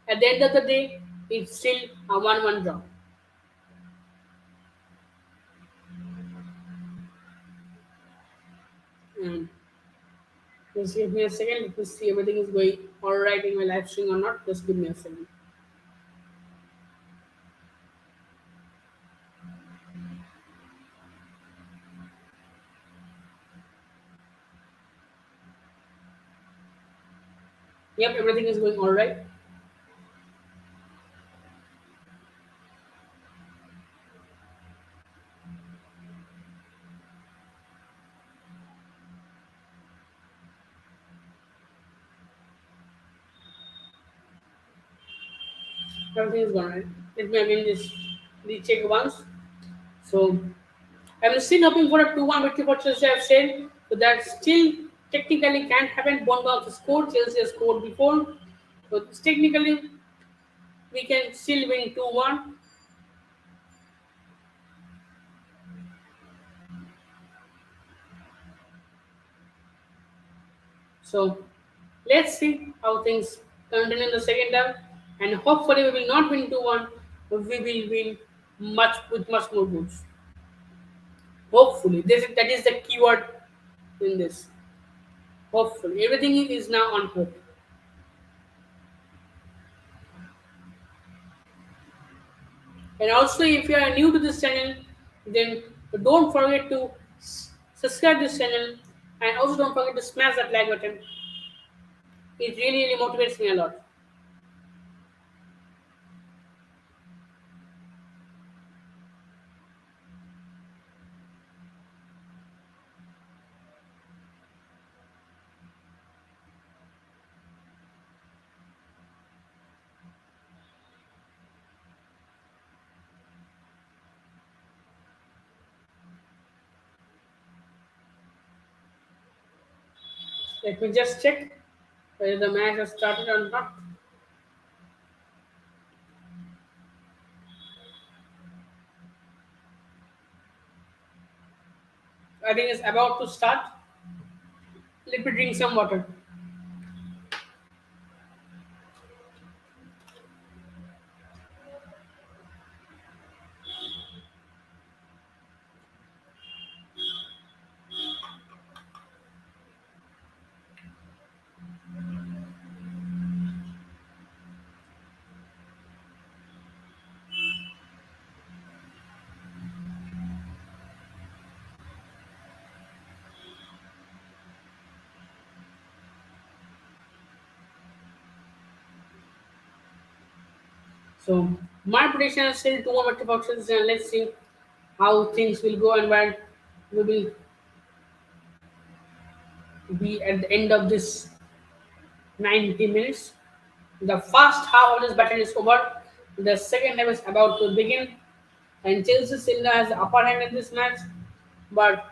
At the end of the day, it's still a 1-1 draw. And just give me a second. Let me see everything is going all right in my live stream or not. Just give me a second. Yep, everything is going all right. Everything is going right. Let me again just recheck once. So I'm still hoping for a 2-1 victory for Chelsea. I've said, so that still technically can't happen. Bournemouth scored, Chelsea has scored before. So technically we can still win 2-1. So let's see how things continue in the second half, and hopefully we will not win 2-1, but we will win much with much more goals. Hopefully, that is the keyword in this. Hopefully, everything is now on hope. And also, if you are new to this channel, then don't forget to subscribe this channel, and also don't forget to smash that like button. It really, really motivates me a lot. Let me just check whether the match has started or not. I think it's about to start. Let me drink some water. So my prediction is still 2 more victory for Chelsea, and let's see how things will go and where we will be at the end of this 90 minutes. The first half of this battle is over. The second half is about to begin, and Chelsea still has the upper hand in this match. But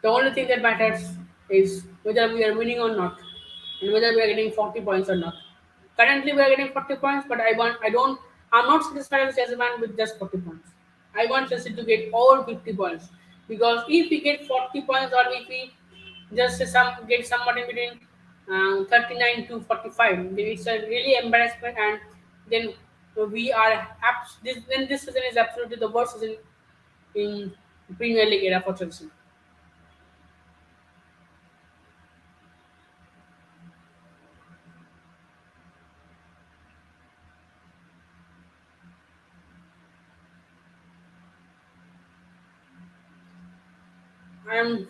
the only thing that matters is whether we are winning or not, and whether we are getting 40 points or not. Currently, we are getting 40 points, but I'm not satisfied as Chelsea fan with just 40 points. I want Chelsea to get all 50 points because if we get 40 points or if we just get somewhat in between 39 to 45, then it's a really embarrassment, and then we are then this season is absolutely the worst season in Premier League era for Chelsea. I am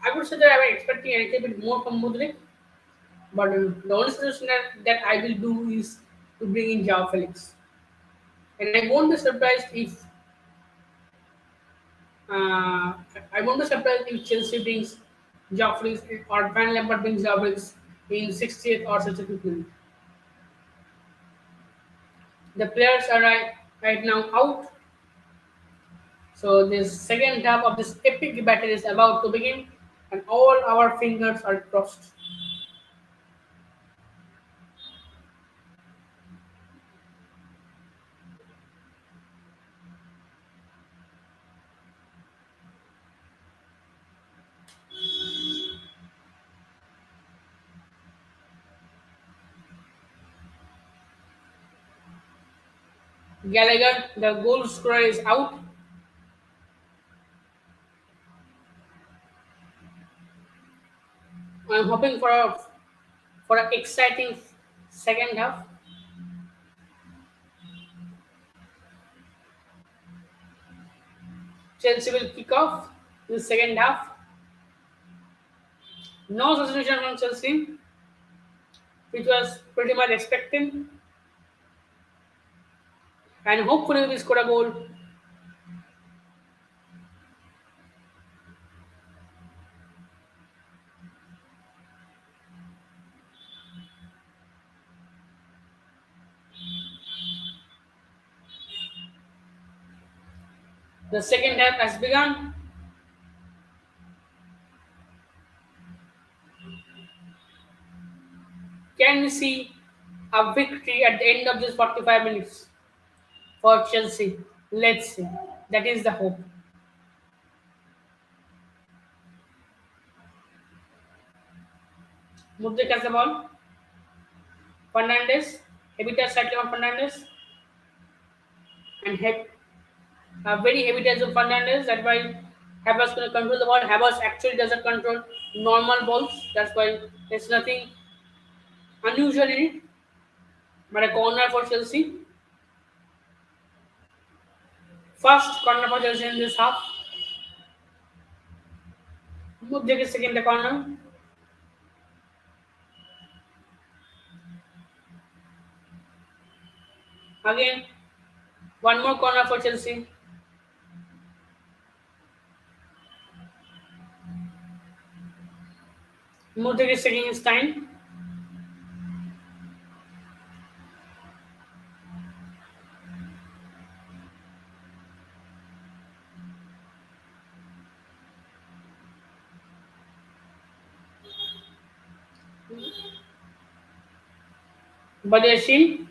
I would say that I am expecting a little bit more from Mudrik, but the only solution that I will do is to bring in Jao Felix. And I won't be surprised if I won't be surprised if Chelsea brings Jao Felix or Van Lampard brings Jao Felix in 60th or 65th minute. The players are right now out, so this second half of this epic battle is about to begin, and all our fingers are crossed. Gallagher, the goal scorer, is out. I'm hoping for an exciting second half. Chelsea will kick off the second half. No substitution from Chelsea, which was pretty much expected, and hopefully we score a goal. The second half has begun. Can we see a victory at the end of this 45 minutes for Chelsea? Let's see. That is the hope. Mudrik has the ball. Fernandez. Habitat slightly on Fernandez. And a very heavy touch of Fernandez. That's why Havertz going to control the ball. Havertz actually doesn't control normal balls. That's why there's nothing unusual in it. But a corner for Chelsea. First corner for Chelsea in this half. Mudrik is taking the corner. Again, one more corner for Chelsea. Mudrik is taking his time. Badiashil.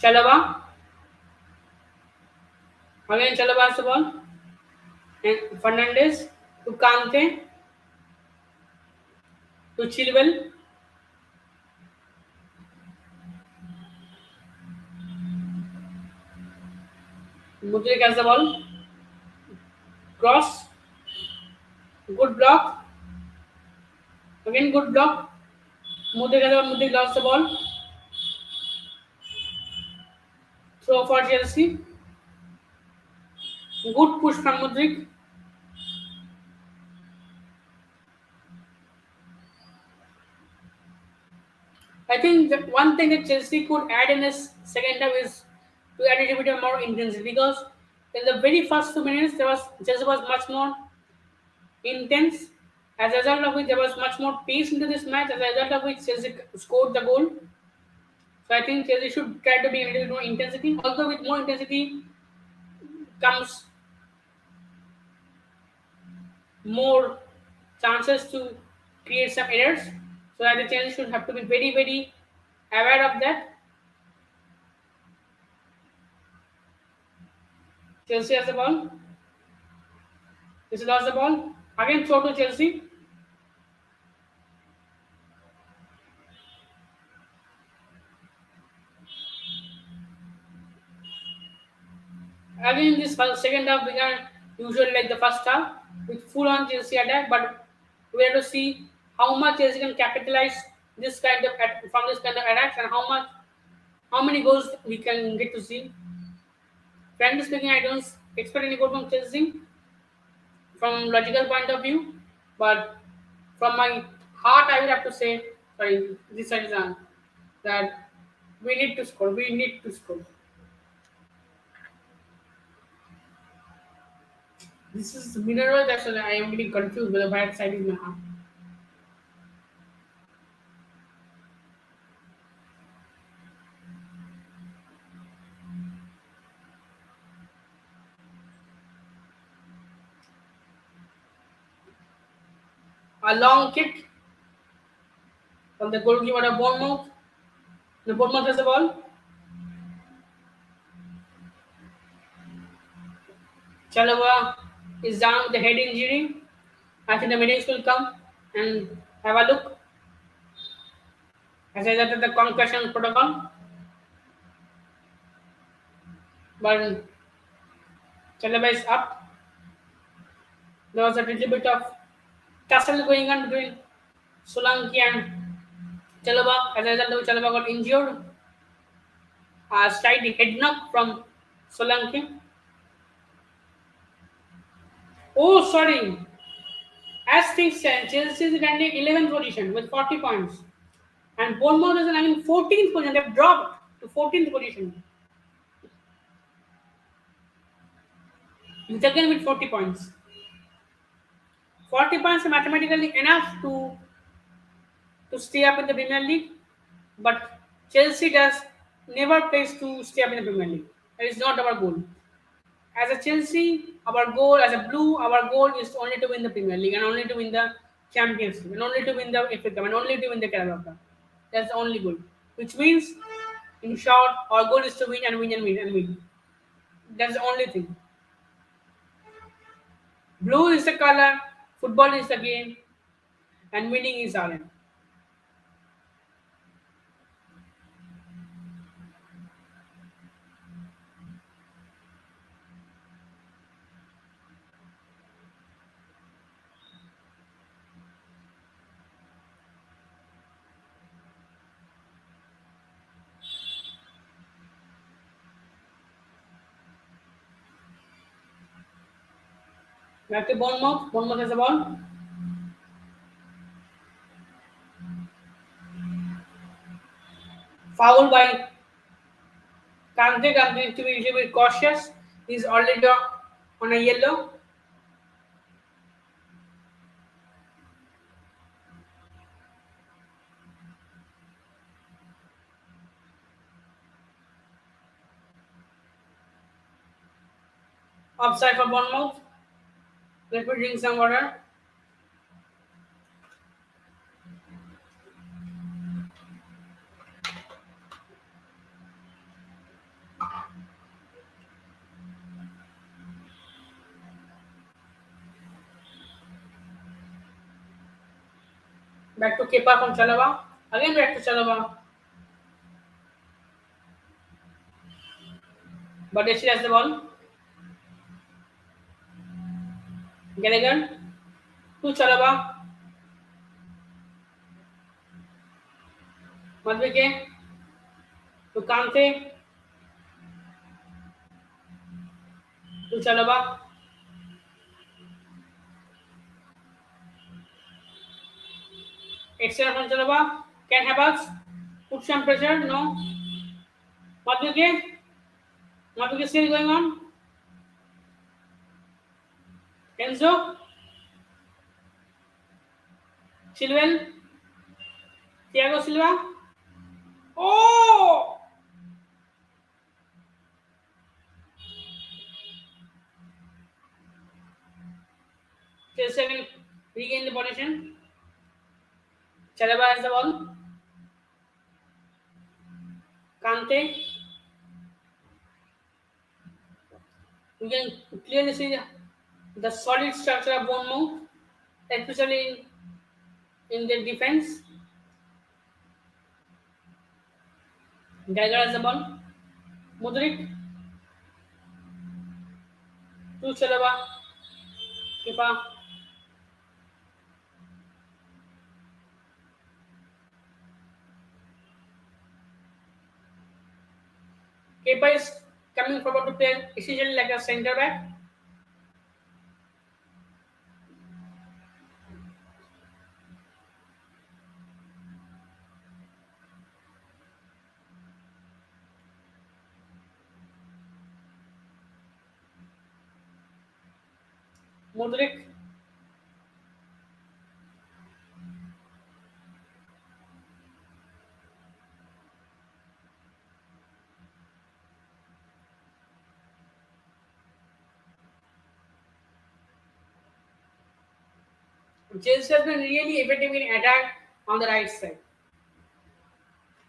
Chalaba. Again, Chalaba has the ball. And Fernandez to Kante to Chilwell. Mudrik has the ball. Cross. Good block. Again, good block. Mudrik has the ball. Mudrik lost the ball. Throw for Chelsea. Good push from Mudrik. I think that one thing that Chelsea could add in this second half is to add a little bit of more intensity because in the very first 2 minutes there was Chelsea was much more intense. As a result of which there was much more pace into this match. As a result of which Chelsea scored the goal. So I think Chelsea should try to be a little bit more intensity. Although with more intensity comes more chances to create some errors. So I think Chelsea should have to be very very aware of that. Chelsea has the ball. Chelsea lost the ball. Again throw to Chelsea. Again this second half began usually like the first half with full on Chelsea attack, but we have to see how much Chelsea can capitalize this kind of from this kind of attacks and how many goals we can get to see. Frankly speaking, I don't expect any goal from Chelsea from logical point of view, but from my heart, I would have to say, sorry, this side is on that we need to score. We need to score. This is Minerva. That's why I am getting confused whether right side is my heart. A long kick from the goalkeeper of Bournemouth. The Bournemouth has the ball. Chalaba is down with a head injury. I think the medics will come and have a look as I result of the concussion protocol. But Chalaba is up. There was a little bit of tussle going on between Solanki and Chalaba. As a result, Chalaba got injured. A slight head knock from Solanki. Oh, sorry. As things stand, Chelsea is standing 11th position with 40 points. And Bournemouth is in 14th position. They've dropped to 14th position. It's again with 40 points. 40 points are mathematically enough to stay up in the Premier League. But Chelsea does never plays to stay up in the Premier League. That is not our goal. As a Chelsea, our goal as a blue, our goal is only to win the Premier League and only to win the Champions League and only to win the FA Cup and only to win the Carabao Cup. That's the only goal. Which means, in short, our goal is to win and win and win and win. That's the only thing. Blue is the color, football is the game, and winning is our aim. Back to Bournemouth. Bournemouth has the ball. Foul by Kante. Kante needs to be a little bit cautious. He's already on a yellow. Offside for Bournemouth. Let me drink some water. Back to Kepa from Chalaba. Again back to Chalaba. But she has the ball. Gallagher to Chalaba. Madvike to Kante to Chalaba. Extra from Chalaba. Can Habaks put some pressure? No. Madvike. Madvike still going on. Enzo. Chilwell. Thiago Silva. Oh! Chelsea will regain the position. Chalaba has the ball. Kante. You can clearly see the solid structure of Bournemouth, especially in their defense. Gallagher has the ball. Mudrik to Chalaba. Kepa. Kepa is coming forward to play essentially like a centre back. Mudrik. Chelsea has been really effective in attack on the right side.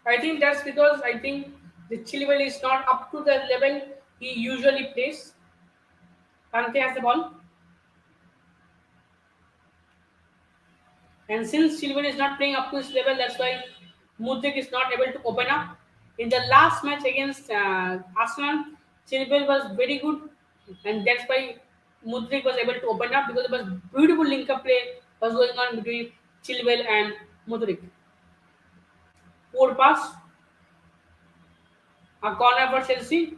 I think that's because I think the Chilwell is not up to the level he usually plays. Kante has the ball. And since Chilwell is not playing up to his level, that's why Mudrik is not able to open up. In the last match against Arsenal, Chilwell was very good, and that's why Mudrik was able to open up because it was beautiful link-up play was going on between Chilwell and Mudrik. Poor pass, a corner for Chelsea,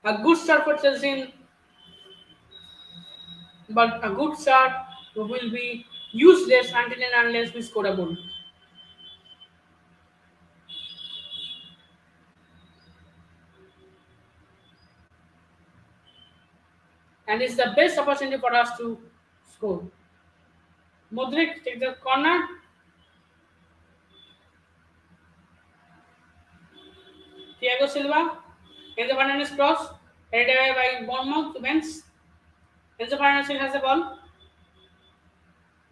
a good start for Chelsea, but a good start will be useless until and unless we score a goal. And it's the best opportunity for us to score. Modric takes the corner. Thiago Silva. Enzo Fernandez cross. Headed away by Bournemouth to Benz. Enzo Fernandez still has the ball.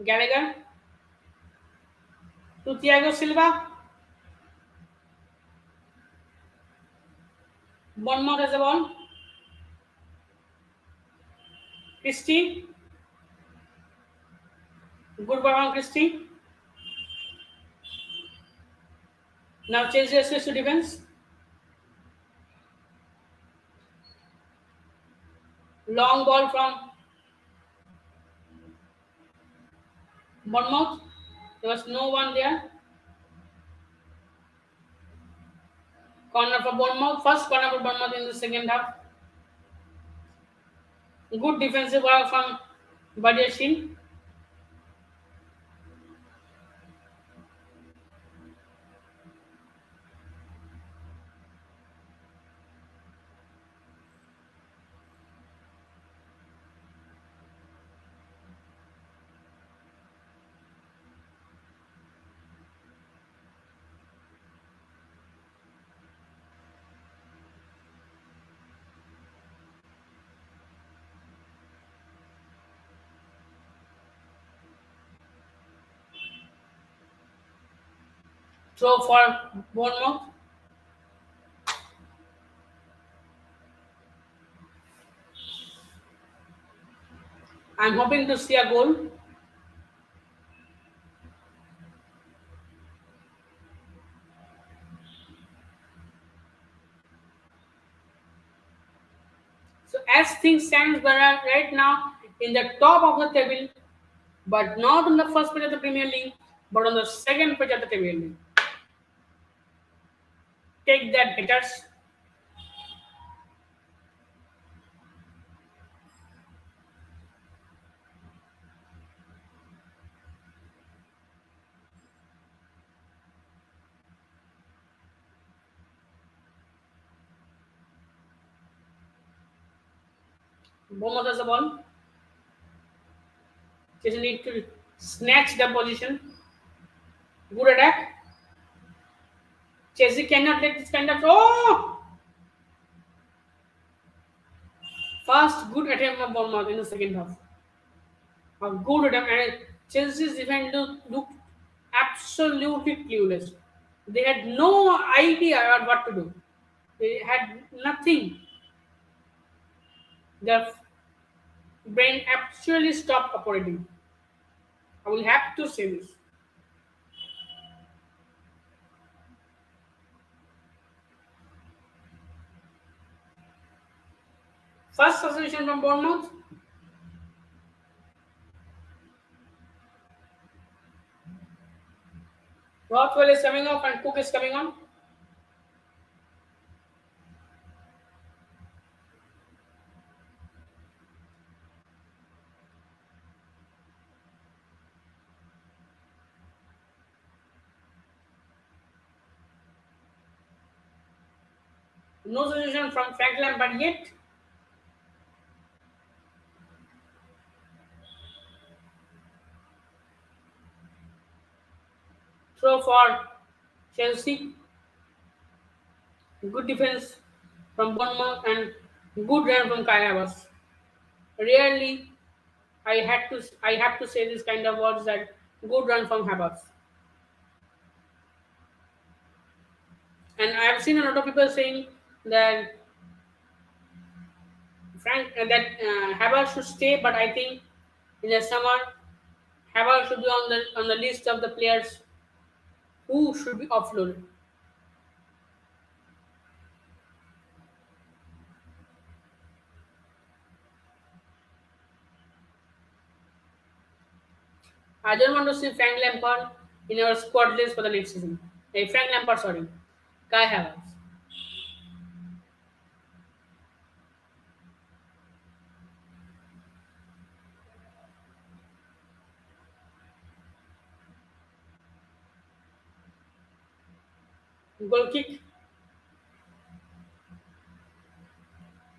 Gallagher to Thiago Silva. Bournemouth has the ball. Christie. Good ball from Christie. Now Chelsea has switched to defense. Long ball from Bournemouth. There was no one there. Corner for Bournemouth. First corner for Bournemouth in the second half. Good defensive work from Badiashile. Throw for Bournemouth. I'm hoping to see a goal. So as things stand, we are right now in the top of the table, but not on the first page of the Premier League, but on the second page of the Premier League. Take that, haters. Bournemouth has the ball. Just need to snatch the position. Good attack. Chelsea cannot let this kind of fast good attempt from Bournemouth in the second half. A good attempt and Chelsea's defense looked absolutely clueless. They had no idea on what to do. They had nothing. Their brain actually stopped operating. I will have to say this. First substitution from Bournemouth. Rothwell is coming off and Cook is coming on. No substitution from Frank Lampard yet. Throw for Chelsea. Good defense from Bournemouth and good run from Kai Havertz. Rarely I have to say this kind of words that good run from Havertz. And I have seen a lot of people saying that Havertz should stay, but I think in the summer Havertz should be on the list of the players who should be offloaded. I don't want to see Frank Lampard in our squad list for the next season. Hey, Frank Lampard, sorry. Kai Havertz. Goal kick.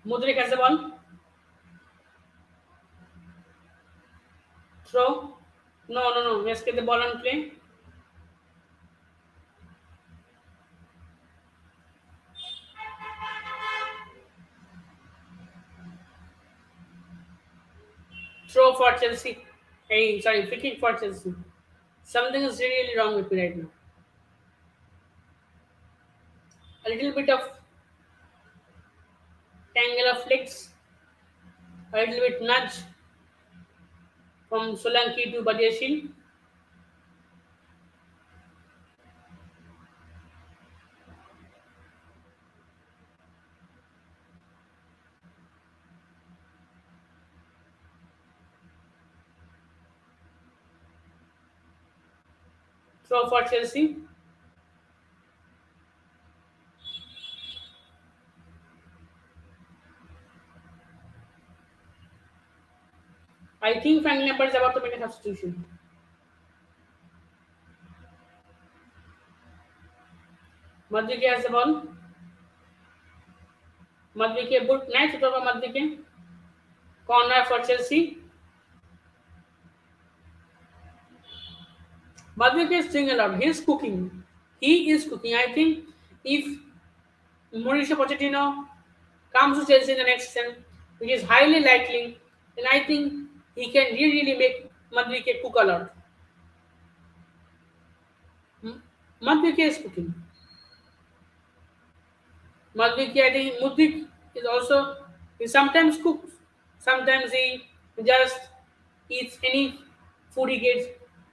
Mudrik has the ball. Throw. No, no, no. Let's get the ball and play. Throw for Chelsea. Hey, sorry, free kick for Chelsea. Something is really wrong with me right now. A little bit of tangle of legs, a little bit nudge from Solanke to Badiashil. Throw for Chelsea. I think Frank Lampard is about to make a substitution. Madrike has the ball. Madrike boot nice throw for Madrike. Corner for Chelsea. Madrike is doing a lot. He is cooking. He is cooking. I think if Mauricio Pochettino comes to Chelsea in the next season, which is highly likely, then I think he can really make Madrike cook a lot. Madrike is cooking. Madrike, I think Mudrik is also, he sometimes cooks, sometimes he just eats any food he gets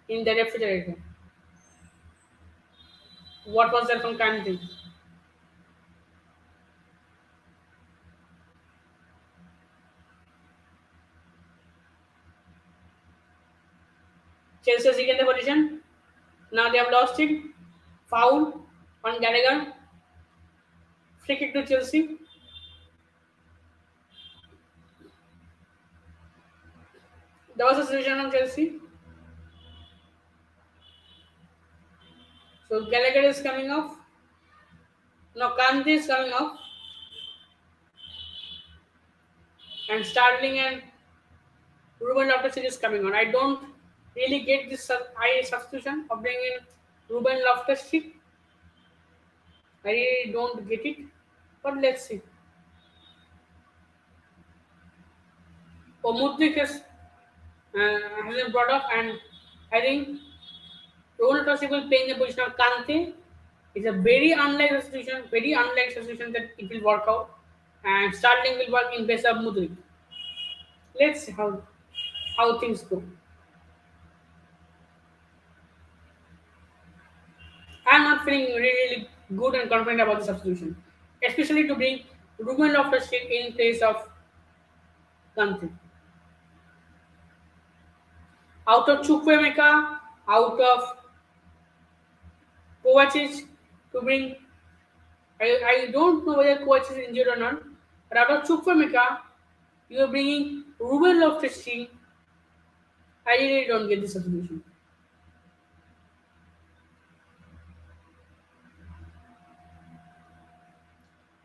in the refrigerator. What was that from Kante? Chelsea has taken the position. Now they have lost it. Foul on Gallagher. Free kick to Chelsea. There was a solution on Chelsea. So Gallagher is coming off. Now Kante is coming off. And Starling and Ruben Loftus is coming on. I don't really get this high substitution of bringing Ruben Loftus. I really don't get it. But let's see. Mudrik has been brought up, and I think Ruben Loftus will play in the position of Kante. It's a very unlikely situation, that it will work out. And Starling will work in place of Mudrik. Let's see how things go. I'm not feeling really good and confident about the substitution, especially to bring Ruben Loftus in place of Kante. Out of Chukwemeka, out of Kovacic to bring. I don't know whether Kovacic is injured or not, but out of Chukwemeka, you are bringing Ruben Loftus. I really don't get the substitution.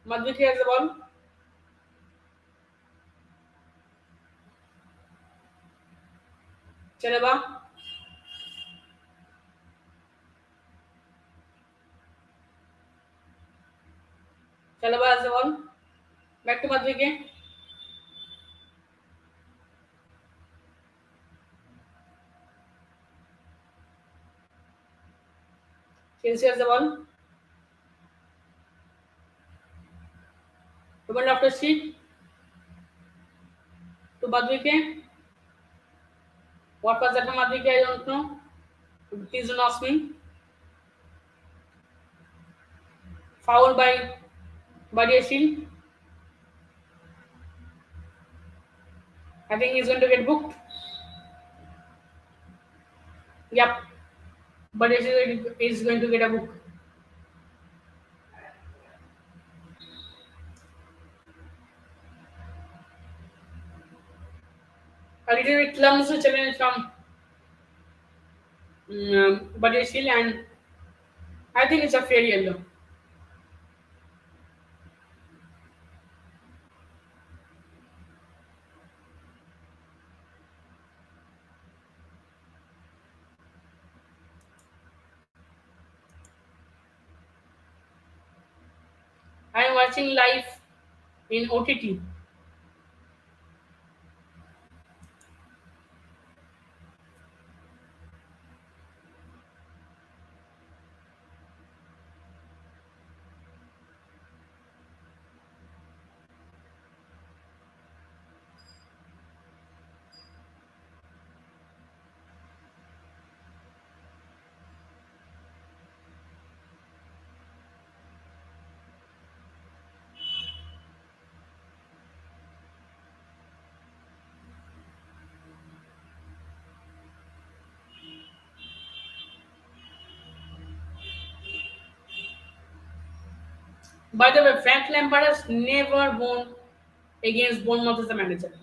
Madrid has the ball. Chalaba. Chalaba has the ball. Back to Madrid. Chelsea has the ball. Ruben Loftus to Madrid. What was that from Madrid? I don't know. Please don't ask me. Foul by Badiashil. I think he's going to get booked. Yep, but it's going to get a book. A little bit clumsy challenge from but it's still, and I think it's a fair yellow. I am watching live in OTT. By the way, Frank Lampard has never won against Bournemouth as a manager.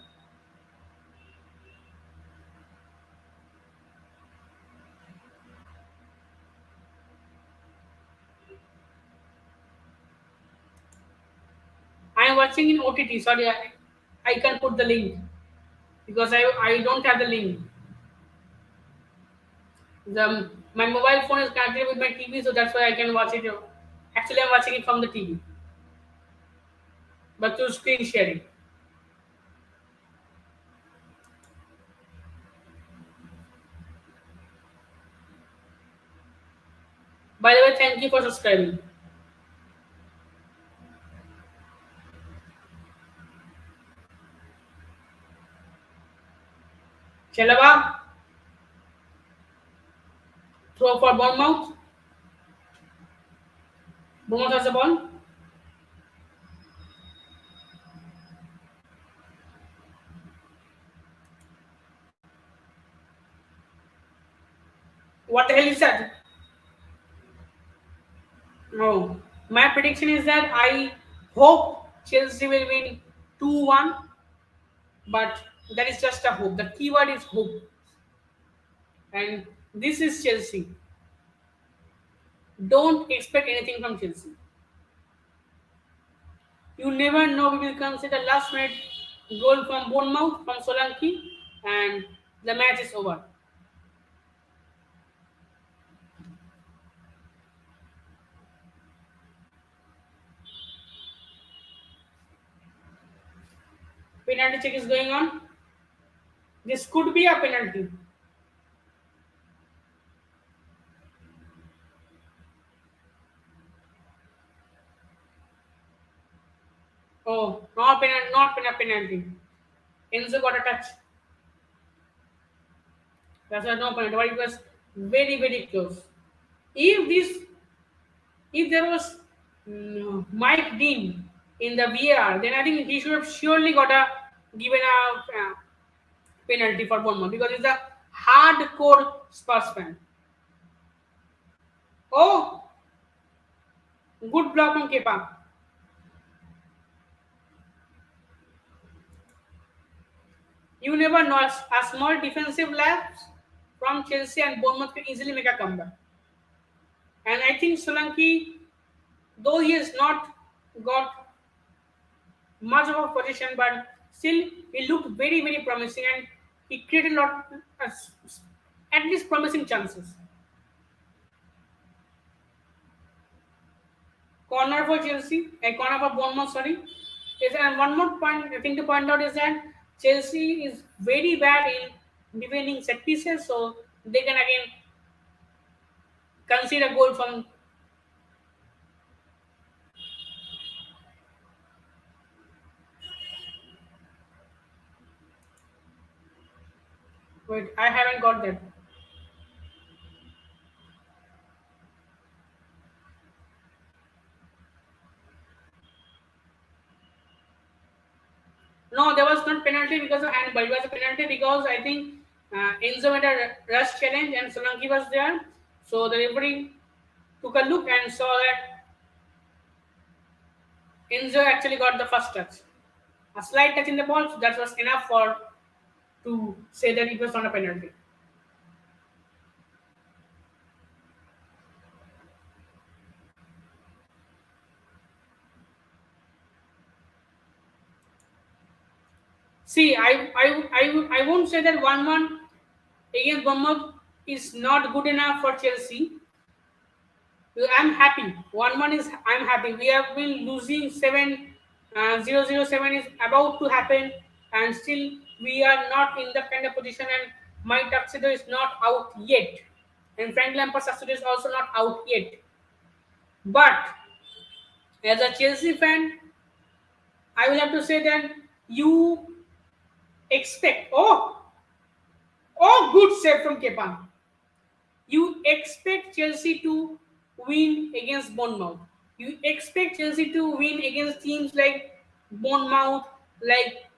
I am watching in OTT. Sorry, I can't put the link because I don't have the link. My mobile phone is connected with my TV, so that's why I can watch it. Actually, I'm watching it from the TV, but through screen sharing. By the way, thank you for subscribing. Chalaba, throw for Bournemouth. Bournemouth has the ball. What the hell is that? No. My prediction is that I hope Chelsea will win 2-1, but that is just a hope. The keyword is hope. And this is Chelsea. Don't expect anything from Chelsea. You never know. We will consider last minute goal from Bournemouth from Solanke, and the match is over. Penalty check is going on. This could be a penalty. Oh, not penalty, not penalty. Enzo got a touch. That's why no penalty. But it was very close. If this, if there was Mike Dean in the VAR, then I think he should have surely got a given a penalty for Bournemouth because he's a hardcore Spurs fan. Oh, good block from Kepa. You never know. A small defensive lapse from Chelsea and Bournemouth can easily make a comeback. And I think Solanke, though he has not got much of a position, but still he looked very promising and he created a lot, at least promising chances. Corner for Chelsea, a corner for Bournemouth, sorry. Yes, and one more point I think to point out is that Chelsea is very bad in defending set pieces, so they can again concede a goal from. Wait, I haven't got that. No, there was not penalty because of handball. It was a penalty because I think Enzo made a rush challenge and Solanki was there. So the referee took a look and saw that Enzo actually got the first touch. A slight touch in the ball, so that was enough for to say that it was not a penalty. See, I won't say that 1-1 against Bournemouth is not good enough for Chelsea. I'm happy. 1-1 is I'm happy. We have been losing 0-0-7 is about to happen, and still we are not in that kind of position. And my tuxedo is not out yet, and Frank Lampard's tuxedo is also not out yet. But as a Chelsea fan, I will have to say that you expect. Good save from Kepa. You expect Chelsea to win against Bournemouth. You expect Chelsea to win against teams like Bournemouth, like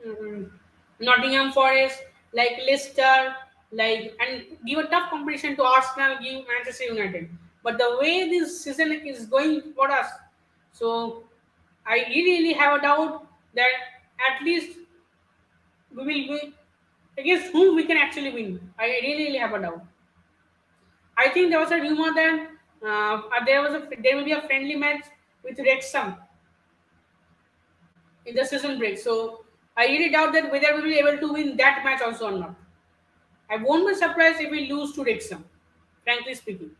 mm, Nottingham Forest, like Leicester, like and give a tough competition to Arsenal, give Manchester United. But the way this season is going for us, so I really have a doubt that at least we will win against whom we can actually win. I really have a doubt. I think there was a rumor that there will be a friendly match with Wrexham in the season break. So I really doubt that whether we will be able to win that match also or not. I won't be surprised if we lose to Wrexham, frankly speaking.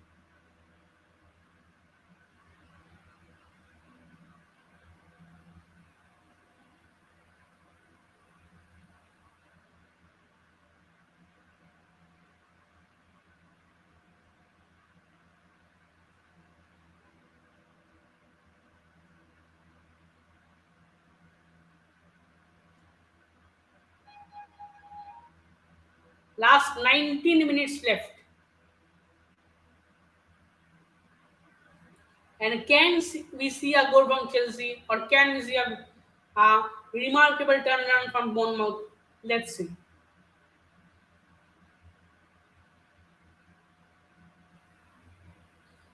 Last 19 minutes left, and we see a goal from Chelsea, or can we see a remarkable turnaround from Bournemouth? Let's see.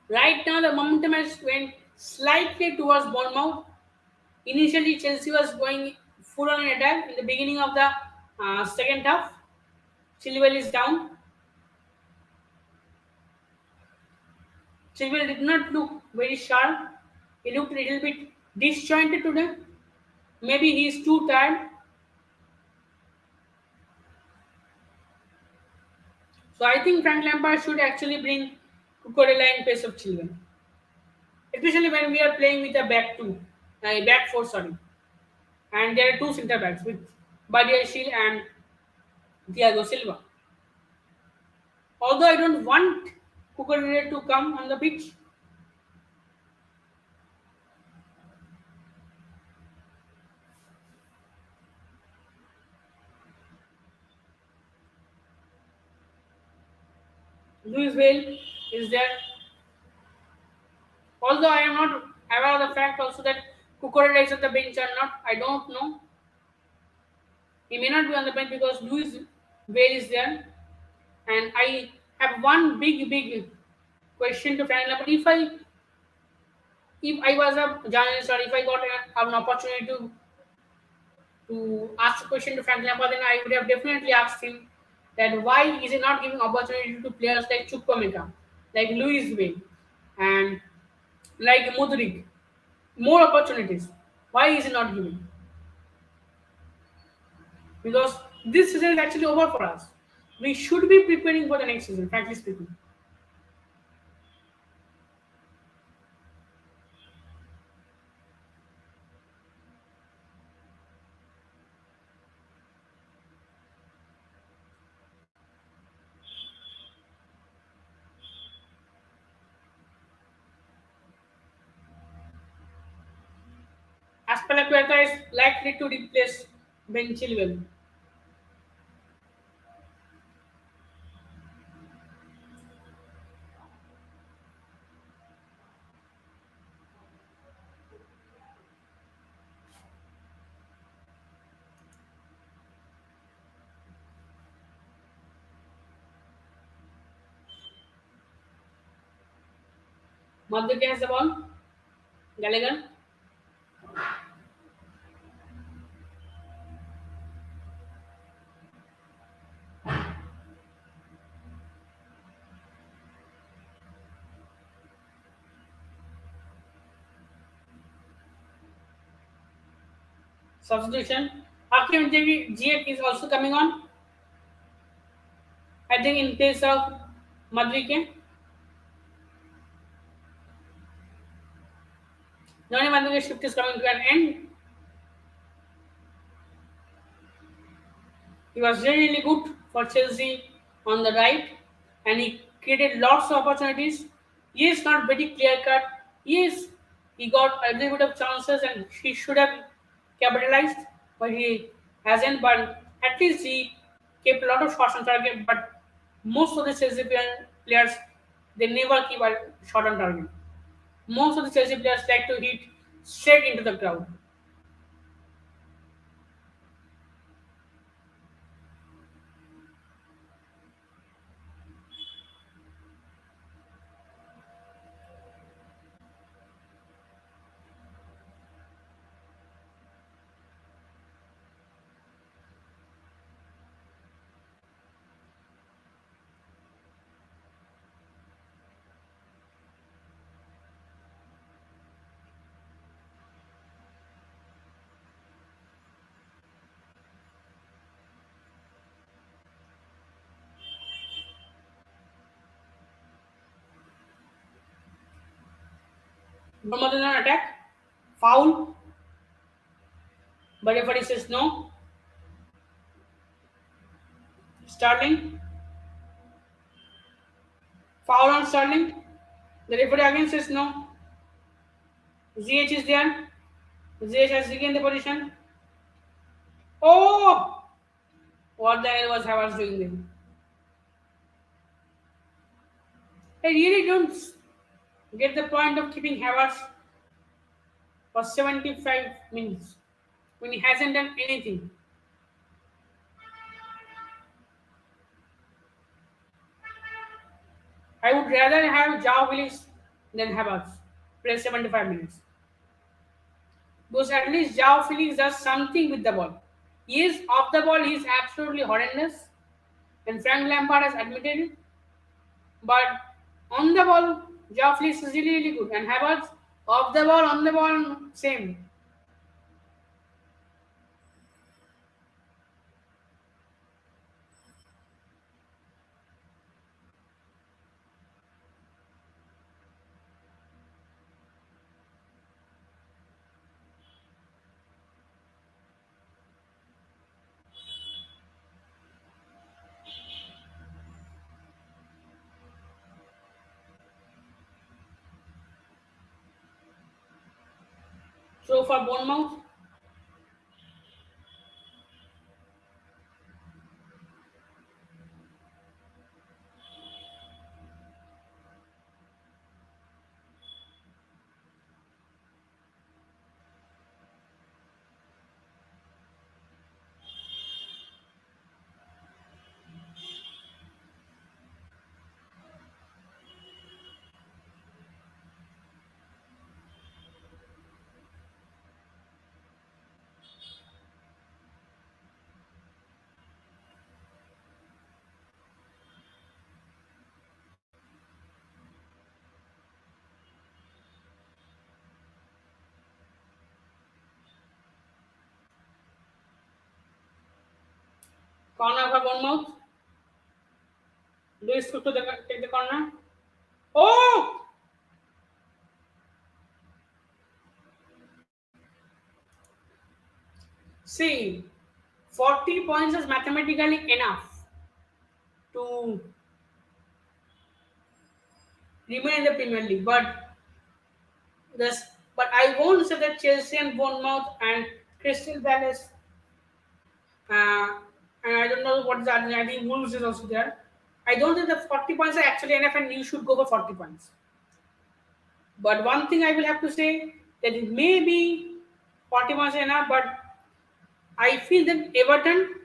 Right now, the momentum has went slightly towards Bournemouth. Initially, Chelsea was going full on attack in the beginning of the second half. Chilwell is down. Chilwell did not look very sharp. He looked a little bit disjointed today. Maybe he is too tired. So I think Frank Lampard should actually bring Cucurella in place of Chilwell, especially when we are playing with a back four, sorry, and there are two centre backs with Badiashile and Thiago Silva. Although I don't want Cucurella to come on the pitch, Luis Vale is there. Although I am not aware of the fact also that Cucurella is at the bench or not, I don't know. He may not be on the bench because Luis Vale is there. And I have one big question to Frank Lampard. If I was a journalist, or if I got an opportunity to ask a question to Frank Lampard, then I would have definitely asked him that why is he not giving opportunity to players like Chukwameka, like Luis Vale, and like Mudrik, more opportunities. Why is he not giving? Because this season is actually over for us. We should be preparing for the next season, frankly speaking. Aspalaqueta is likely to replace Ben Chilwell. Madhya has the ball. Gallagher. Substitution. Hakim Ziyech is also coming on. I think in place of Madhya. Nani Madhya shift is coming to an end. He was really, really good for Chelsea on the right, and he created lots of opportunities. He is not very clear cut. Yes, he got a little bit of chances, and he should have capitalized, but he hasn't. But at least he kept a lot of shots on target. But most of the Chelsea players, they never keep a shot on target. Most of the Chelsea players like to hit straight into the crowd. Bournemouth is on attack. Foul. But referee says no. Sterling. Foul on Sterling. The referee again says no. ZH is there. ZH has regained the position. Oh! What the hell was Havertz doing there? I really don't get the point of keeping Havertz for 75 minutes when he hasn't done anything. I would rather have Joao Felix than Havertz play 75 minutes. Because at least Joao Felix does something with the ball. He is off the ball, he is absolutely horrendous. And Frank Lampard has admitted it. But on the ball, Joao Felix is really, really good. And Havertz, off the ball, on the ball, same. So for Bournemouth, corner for Bournemouth. Luis Cook to take the corner. Oh! See, 40 points is mathematically enough to remain in the Premier League. This, but I won't say that Chelsea and Bournemouth and Crystal Palace, and I don't know what is that. I think Wolves is also there. I don't think the 40 points are actually enough, and you should go for 40 points. But one thing I will have to say that it may be 40 points are enough, but I feel that Everton,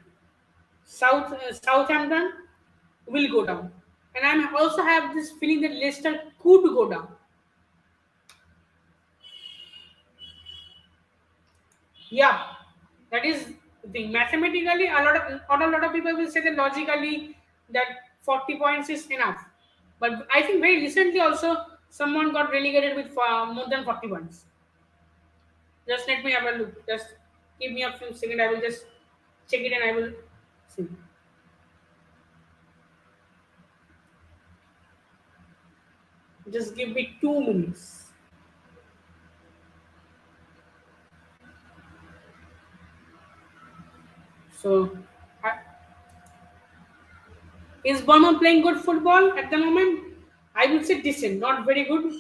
Southampton will go down, and I also have this feeling that Leicester could go down. Yeah, that is the thing. Mathematically, a lot of people will say that logically that 40 points is enough. But I think very recently also someone got relegated with more than 40 points. Just let me have a look. Just give me a few seconds. I will just check it and I will see. Just give me 2 minutes. So, I, is Bournemouth playing good football at the moment? I would say decent, not very good,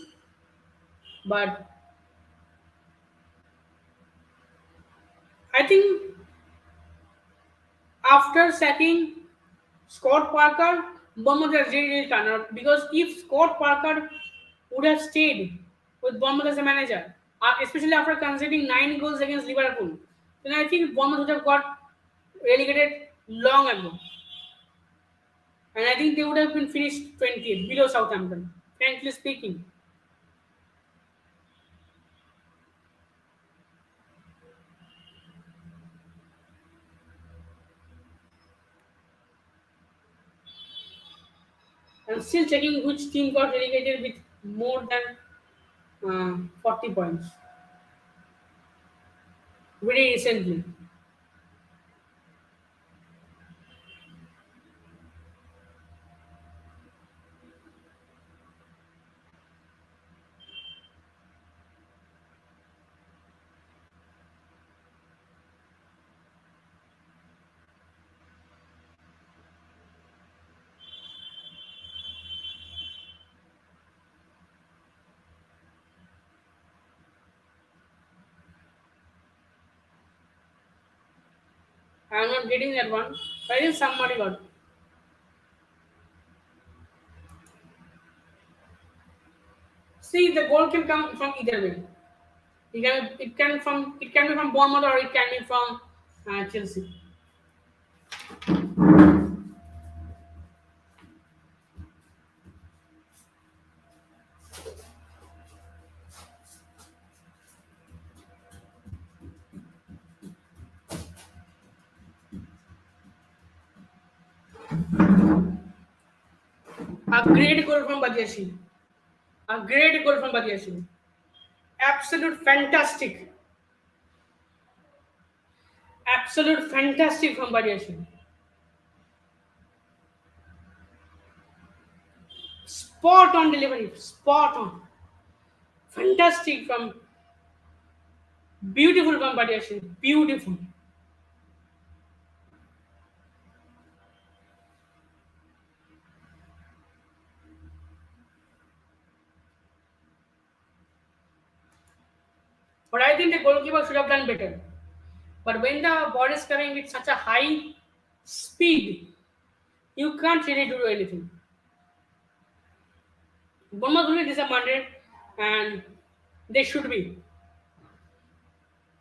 but I think after sacking Scott Parker, Bournemouth has really turned out because if Scott Parker would have stayed with Bournemouth as a manager, especially after conceding 9 goals against Liverpool, then I think Bournemouth would have got relegated long ago, and I think they would have been finished 20th below Southampton. Frankly speaking, I'm still checking which team got relegated with more than 40 points very recently. I'm not getting that one. But I think somebody got. See, the goal can come from either way. It can be from Bournemouth or it can be from Chelsea. A great goal from Badiashile. A great goal from Badiashile. Absolute fantastic. Absolute fantastic from Badiashile. Spot on delivery. Spot on. Fantastic from beautiful from Badiashile. Beautiful. But I think the goalkeeper should have done better. But when the ball is coming with such a high speed, you can't really do anything. Bournemouth will be disappointed, and they should be.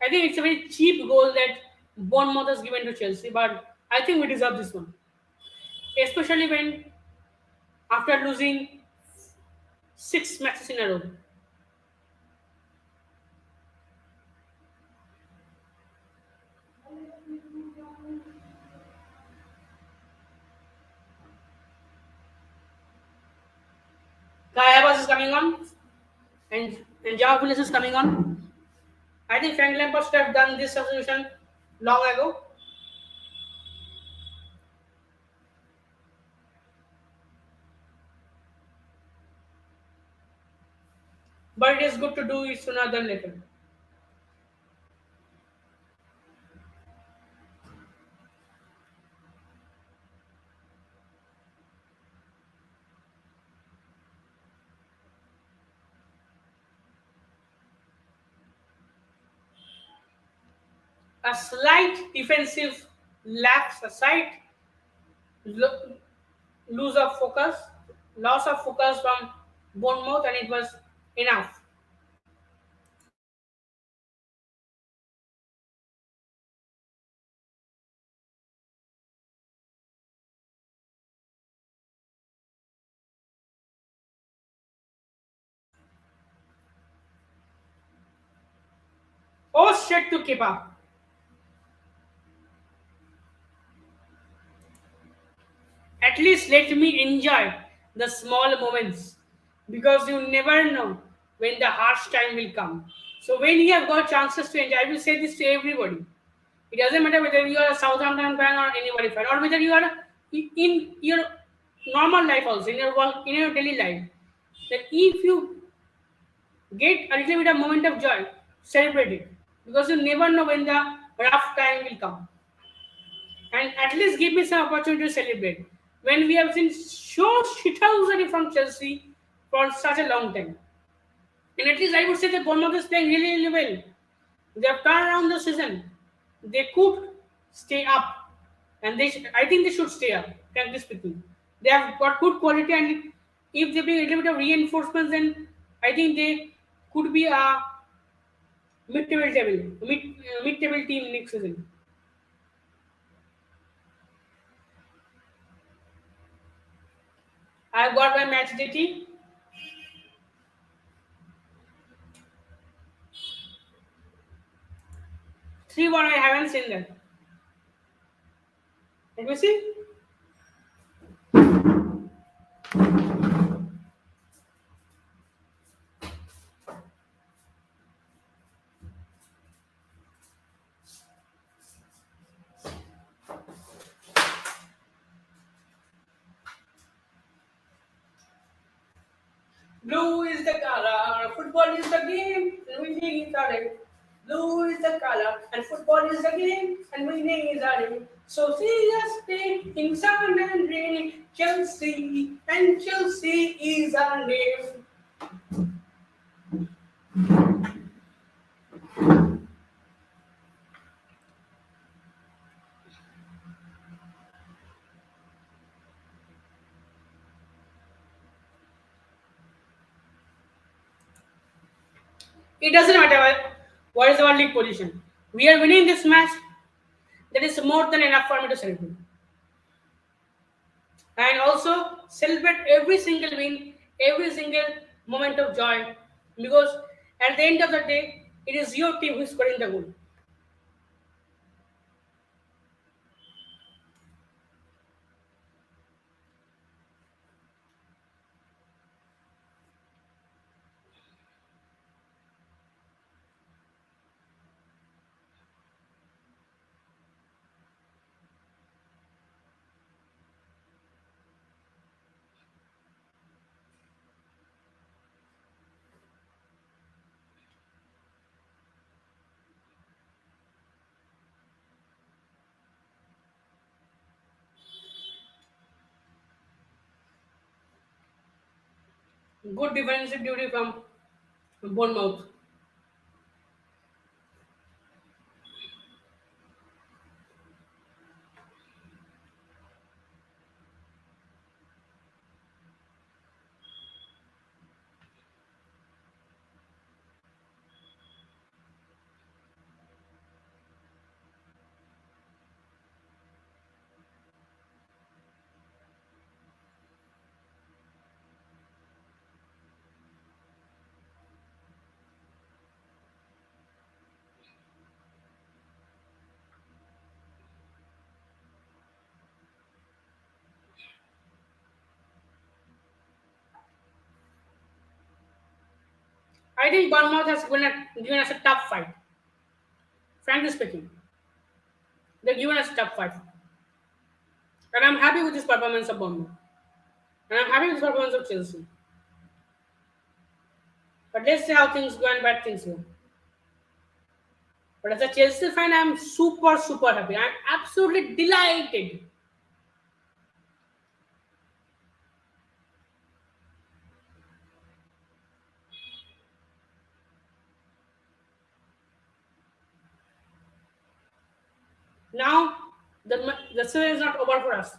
I think it's a very cheap goal that Bournemouth has given to Chelsea, but I think we deserve this one, especially when after losing 6 matches in a row. Kai Havertz is coming on, and Joao Willis is coming on. I think Frank Lampard should have done this substitution long ago, but it is good to do it sooner than later. A slight defensive lapse, a slight lo- lose of focus, loss of focus from Bournemouth, and it was enough. Oh, shit to keep up. At least let me enjoy the small moments because you never know when the harsh time will come. So when you have got chances to enjoy, I will say this to everybody. It doesn't matter whether you are a Southampton fan or anybody fan, or whether you are in your normal life also, in your work, in your daily life. That if you get a little bit of moment of joy, celebrate it because you never know when the rough time will come, and at least give me some opportunity to celebrate when we have seen so shithousery from Chelsea for such a long time. And at least I would say that Bournemouth is playing really, really well. They have turned around the season. They could stay up, and I think they should stay up. Frankly speaking, they have got good quality, and if they bring a little bit of reinforcements, then I think they could be a mid-table team next season. I have got my match DT 3-1. I haven't seen that. Let me see. Blue is the color, football is the game, and winning is our aim. Blue is the color, and football is the game, and winning is our aim. So see us play in sun and rain, Chelsea, and Chelsea is our name. It doesn't matter what is our league position. We are winning this match. That is more than enough for me to celebrate. And also celebrate every single win, every single moment of joy, because at the end of the day, it is your team who is scoring the goal. Good defensive duty from Bournemouth. I think Bournemouth has given us a tough fight. Frankly speaking, they've given us a tough fight. And I'm happy with this performance of Bournemouth. And I'm happy with the performance of Chelsea. But let's see how things go and bad things go. But as a Chelsea fan, I'm super, super happy. I'm absolutely delighted. Now, the season is not over for us.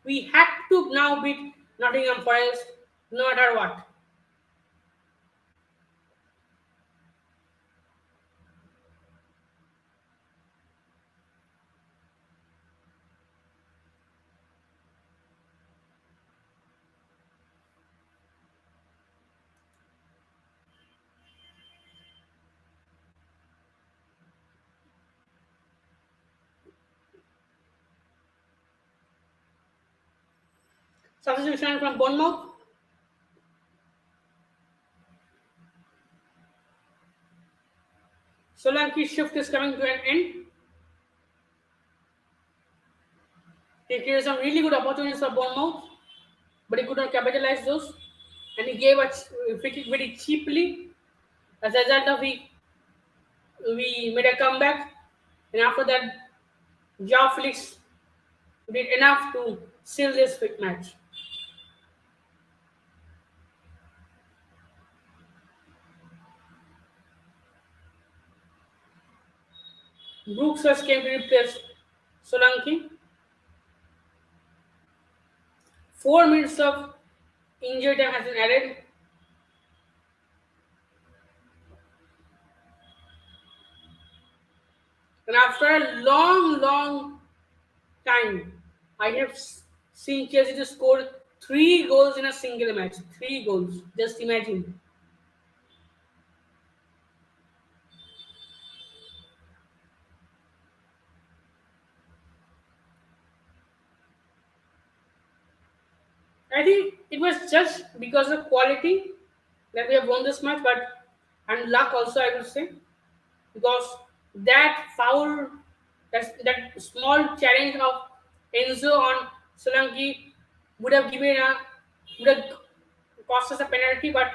We have to now beat Nottingham Forest no matter what. Substitution from Bournemouth. Solanke's shift is coming to an end. He created some really good opportunities for Bournemouth, but he could not capitalize those. And he gave a free kick very cheaply. As a result of we made a comeback, and after that, Joao Felix did enough to seal this match. Brooks first came to replace Solanke. 4 minutes of injury time has been added, and after a long, long time, I have seen Chelsea to score 3 goals in a single match. 3 goals. Just imagine. I think it was just because of quality that we have won this match, but and luck also I would say because that foul, that small challenge of Enzo on Solanke would have given a would have cost us a penalty, but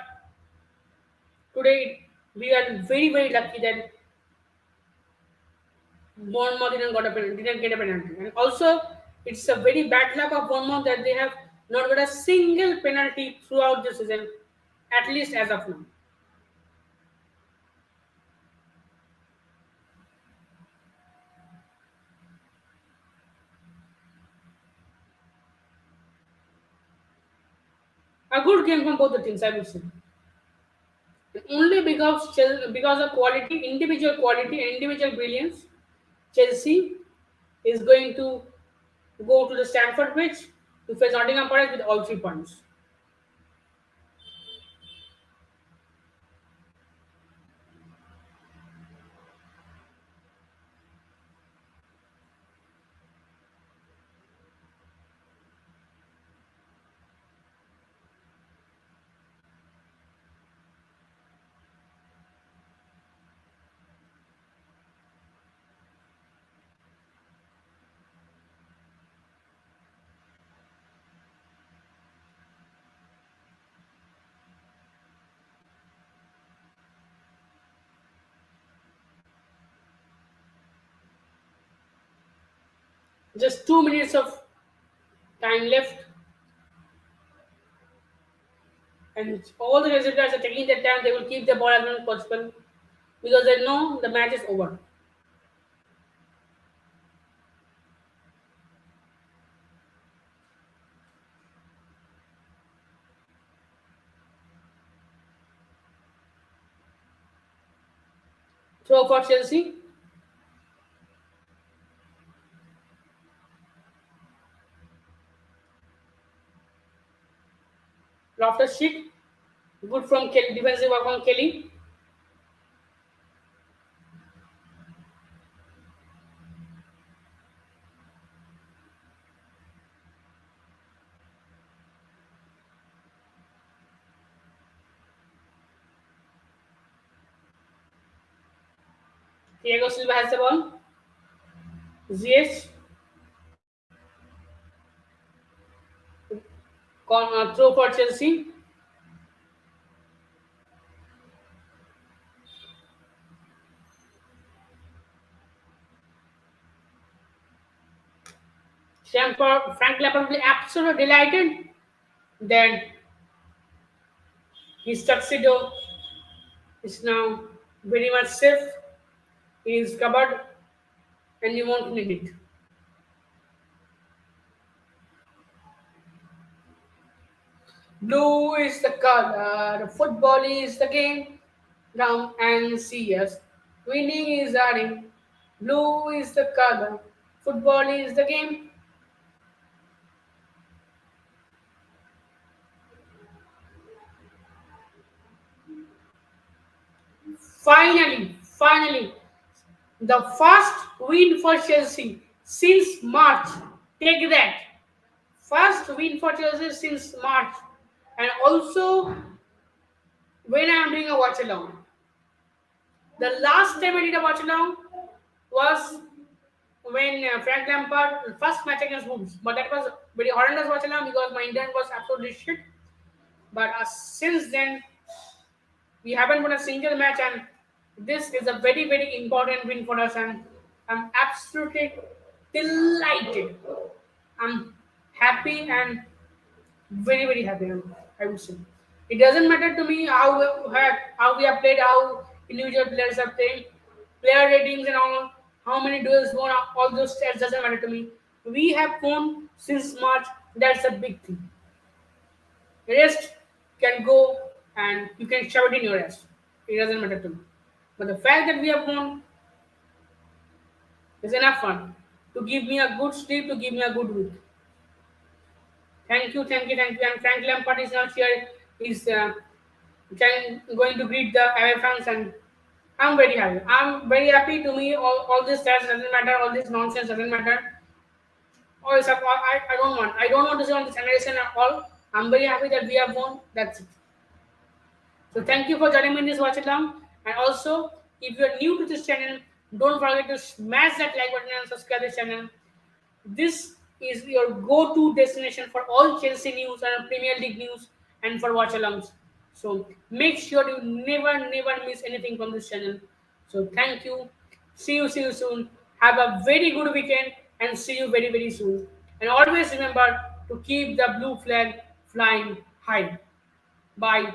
today we are very lucky that Bournemouth didn't get a penalty, and also it's a very bad luck of Bournemouth that they have not got a single penalty throughout the season, at least as of now. A good game from both the teams, I would say. Only because of quality, individual quality, and individual brilliance, Chelsea is going to go to the Stamford Bridge to face Nottingham Forest with all 3 points. Just 2 minutes of time left, and all the visitors are taking their time. They will keep the ball as much as possible because they know the match is over. Throw for Chelsea. Loftus Cheek. Good from Kelly. Defensive work from Kelly. Thiago Silva has the ball. Ziyech. Throw for Chelsea. Frank Lampard will be absolutely delighted that his tuxedo is now very much safe in his cupboard and he won't need it. Blue is the color, football is the game. Come and see us. Winning is our aim. Blue is the color, football is the game. Finally, the first win for Chelsea since March. Take that. first win for Chelsea since March, and also when I am doing a watch along. The last time I did a watch along was when Frank Lampard first match against Wolves, but that was very horrendous watch along because my internet was absolutely shit. But since then, we haven't won a single match, and this is a very important win for us, and I'm absolutely delighted. I'm happy and very happy. I would say it doesn't matter to me how we have played, how individual players are playing, player ratings and all, how many duels won, all those stats doesn't matter to me. We have won since March. That's a big thing. The rest can go and you can shove it in your ass. It doesn't matter to me. But the fact that we have won is enough fun to give me a good sleep, to give me a good week. Thank you. And Frank Lampard is not here. He's going to greet the away fans, and I'm very happy. I'm very happy. To me, all this stats doesn't matter. All this nonsense doesn't matter. All stuff, I don't want. I don't want to see on this generation at all. I'm very happy that we have won. That's it. So thank you for joining me in this watch along. And also, if you're new to this channel, don't forget to smash that like button and subscribe this channel. This is your go-to destination for all Chelsea news and Premier League news and for watch-alongs. So make sure you never miss anything from this channel. So thank you. See you soon. Have a very good weekend and see you very soon. And always remember to keep the blue flag flying high. Bye.